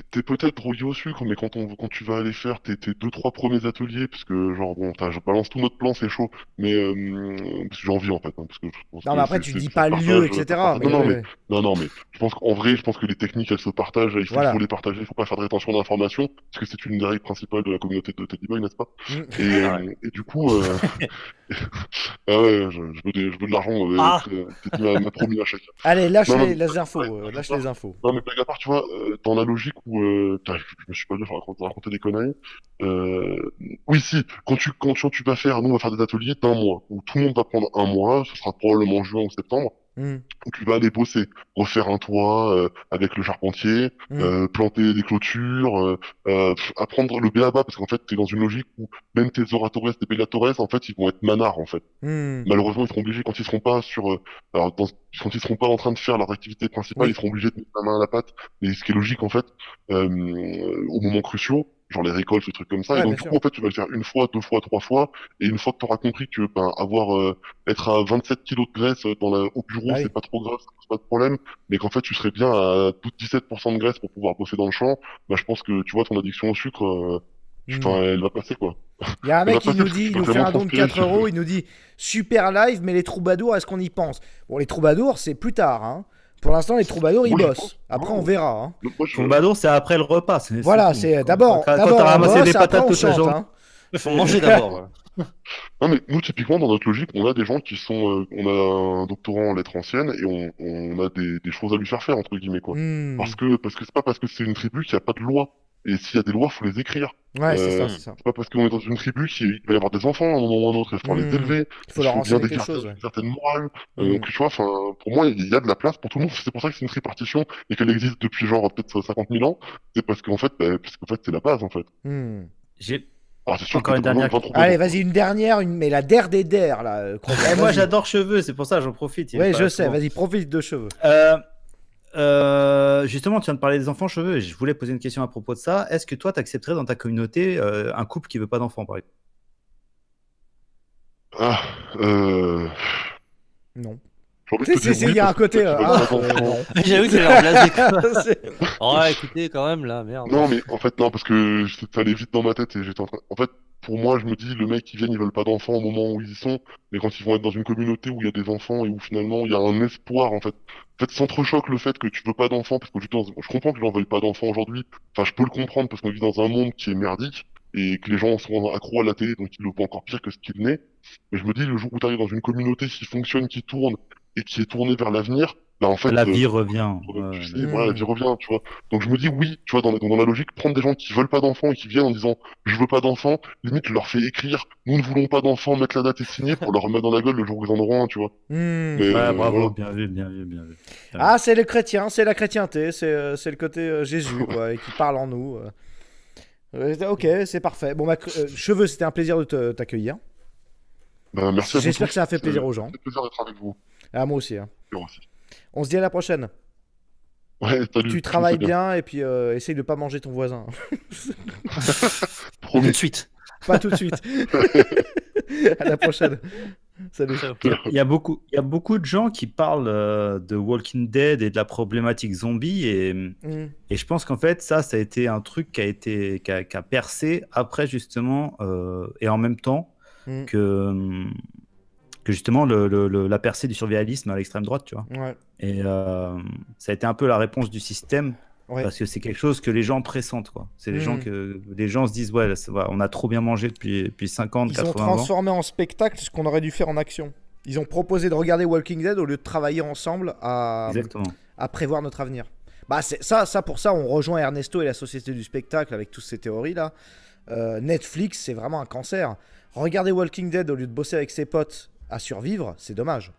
T'es peut-être drogué au sucre, mais quand tu vas aller faire tes 2-3 premiers ateliers, parce que genre bon, je balance tout notre plan, c'est chaud, mais parce que j'ai envie en fait, hein, parce que je pense Non, que mais après, tu c'est dis ça se pas le lieu, partage, ça se etc. partage. Mais Non, ouais. non, mais je pense qu'en vrai, je pense que les techniques elles se partagent, il faut Voilà. les partager, il faut pas faire de rétention d'informations, parce que c'est une des règles principales de la communauté de Teddy Boy, n'est-ce pas? Mm. Et du coup, ah ouais, je veux de l'argent, Ah, Teddy m'a promis à chacun. Allez, lâche Non, non, les infos. blague à Lâche part. les infos. Non, mais blague à part, tu vois, dans la logique où, putain, je me suis pas dit, faut raconter des conneries. Oui, si, quand tu vas faire, nous, on va faire des ateliers d'un mois, où tout le monde va prendre un mois, ce sera probablement juin ou septembre, où tu vas aller bosser, refaire un toit avec le charpentier, planter des clôtures, apprendre le b.a.-ba, parce qu'en fait, t'es dans une logique où même tes oratores, tes bellatores, en fait, ils vont être manards, en fait. Malheureusement, ils seront obligés, quand ils seront pas quand ils seront pas en train de faire leur activité principale, Oui. ils seront obligés de mettre la main à la pâte, et ce qui est logique, en fait, au moment cruciaux, genre les récoltes, ce truc comme ça, Ouais, et donc bien du sûr. coup, en fait, tu vas le faire une fois, deux fois, trois fois, et une fois que tu auras compris que être à 27 kilos de graisse au bureau, Bah oui. c'est pas trop grave, ça pose pas de problème, mais qu'en fait tu serais bien à tout 17% de graisse pour pouvoir bosser dans le champ, bah je pense que tu vois ton addiction au sucre, elle va passer quoi. Il y a un Elle mec va qui passer nous parce que dit, tu il vas nous fait vraiment un don de transpirer. 4 euros, il nous dit super live, mais les troubadours, est-ce qu'on y pense? Bon, les troubadours, c'est plus tard. Hein. Pour l'instant, les troubadours, ils Moi, j'y bossent. pense. Après, Non. on verra. Hein. Moi, je... Troubadour, c'est après le repas. Voilà, tout. c'est Quand d'abord t'as on ramassé bosse, des après patates on toute la chante. journée. Hein. Il faut manger d'abord. Non mais nous typiquement dans notre logique, on a des gens qui sont, on a un doctorat en lettres anciennes et on a des choses à lui faire entre guillemets quoi. Hmm. Parce que c'est pas parce que c'est une tribu qu'il n'y a pas de loi. Et s'il y a des lois, faut les écrire. Ouais, c'est ça, Euh, c'est ça. c'est pas parce qu'on est dans une tribu qu'il va y avoir des enfants à un moment ou à un autre, il va falloir les élever, Il faut leur faut bien enseigner quelque décarter chose. Ouais. une certaine morale. Hmm. Donc tu vois, enfin, pour moi, il y a de la place pour tout le monde. C'est pour ça que c'est une tripartition et qu'elle existe depuis genre peut-être 50 000 ans. C'est parce qu'en fait, c'est la base en fait. Hmm. J'ai Alors c'est sûr encore que une t'as pas besoin dernière. de 23 Allez, vas-y, une dernière, mais la der des der, là. Eh, moi, Vas-y. j'adore cheveux, c'est pour ça j'en profite. il Ouais, est je pas sais, souvent. vas-y, profite de cheveux. Justement, tu viens de parler des enfants cheveux et je voulais poser une question à propos de ça. Est-ce que toi, tu accepterais dans ta communauté un couple qui veut pas d'enfants, par exemple? Ah, Non. j'ai envie de te dire Il oui y a un parce que côté. peut-être qu'ils veulent pas d'enfants. Non. J'avoue qu'il a l'air blasé, quoi. C'est- Ouais, écoutez, quand même, là, merde. Non, mais en fait, non, parce que ça allait vite dans ma tête et j'étais en train. En fait, pour moi, je me dis, le mec, ils viennent, ils veulent pas d'enfants au moment où ils y sont, mais quand ils vont être dans une communauté où il y a des enfants et où finalement il y a un espoir, en fait. En fait, s'entrechoque le fait que tu veux pas d'enfants, parce que je comprends que les gens veuillent pas d'enfants aujourd'hui. Enfin, je peux le comprendre parce qu'on vit dans un monde qui est merdique et que les gens sont accros à la télé, donc ils le voient encore pire que ce qu'il n'est. Mais je me dis, le jour où tu arrives dans une communauté qui fonctionne, qui tourne et qui est tournée vers l'avenir, là, en fait, La vie revient. tu sais, Ouais. voilà, la vie revient, tu vois. Donc je me dis oui, tu vois, dans la logique, prendre des gens qui veulent pas d'enfants et qui viennent en disant je veux pas d'enfants, limite je leur fais écrire nous ne voulons pas d'enfants, mettre la date et signer pour leur remettre dans la gueule le jour où ils en auront un, tu vois. Hmm. Mais Ouais, bravo, voilà. bien vu, bien vu, bien vu. Ah, c'est le chrétien, c'est la chrétienté, c'est le côté Jésus, quoi, et qui parle en nous. Ok, c'est parfait. Bon, cheveux, c'était un plaisir de t'accueillir. Bah, merci à vous J'espère tous. que ça a fait plaisir aux gens. C'est plaisir d'être avec vous. Ah, moi aussi. Hein. Moi aussi. On se dit à la prochaine. Ouais, salut. Tu travailles bien et puis essaye de pas manger ton voisin. Tout Promis. de suite. Pas tout de suite. À la prochaine. Salut. Ciao. Il y a beaucoup de gens qui parlent de Walking Dead et de la problématique zombie Hmm. et je pense qu'en fait ça a été un truc qui a percé après justement et en même temps Hmm. que justement la percée du survivalisme à l'extrême droite, tu vois. Ouais. Et ça a été un peu la réponse du système Ouais. parce que c'est quelque chose que les gens pressentent, quoi. C'est les gens Mm. que les gens se disent ouais, là, ça va, on a trop bien mangé depuis 50, Ils ont 80 ans. transformé en spectacle ce qu'on aurait dû faire en action. Ils ont proposé de regarder Walking Dead au lieu de travailler ensemble à prévoir notre avenir. Bah pour ça, on rejoint Ernesto et la société du spectacle avec toutes ces théories là. Netflix, c'est vraiment un cancer. Regarder Walking Dead au lieu de bosser avec ses potes à survivre, c'est dommage.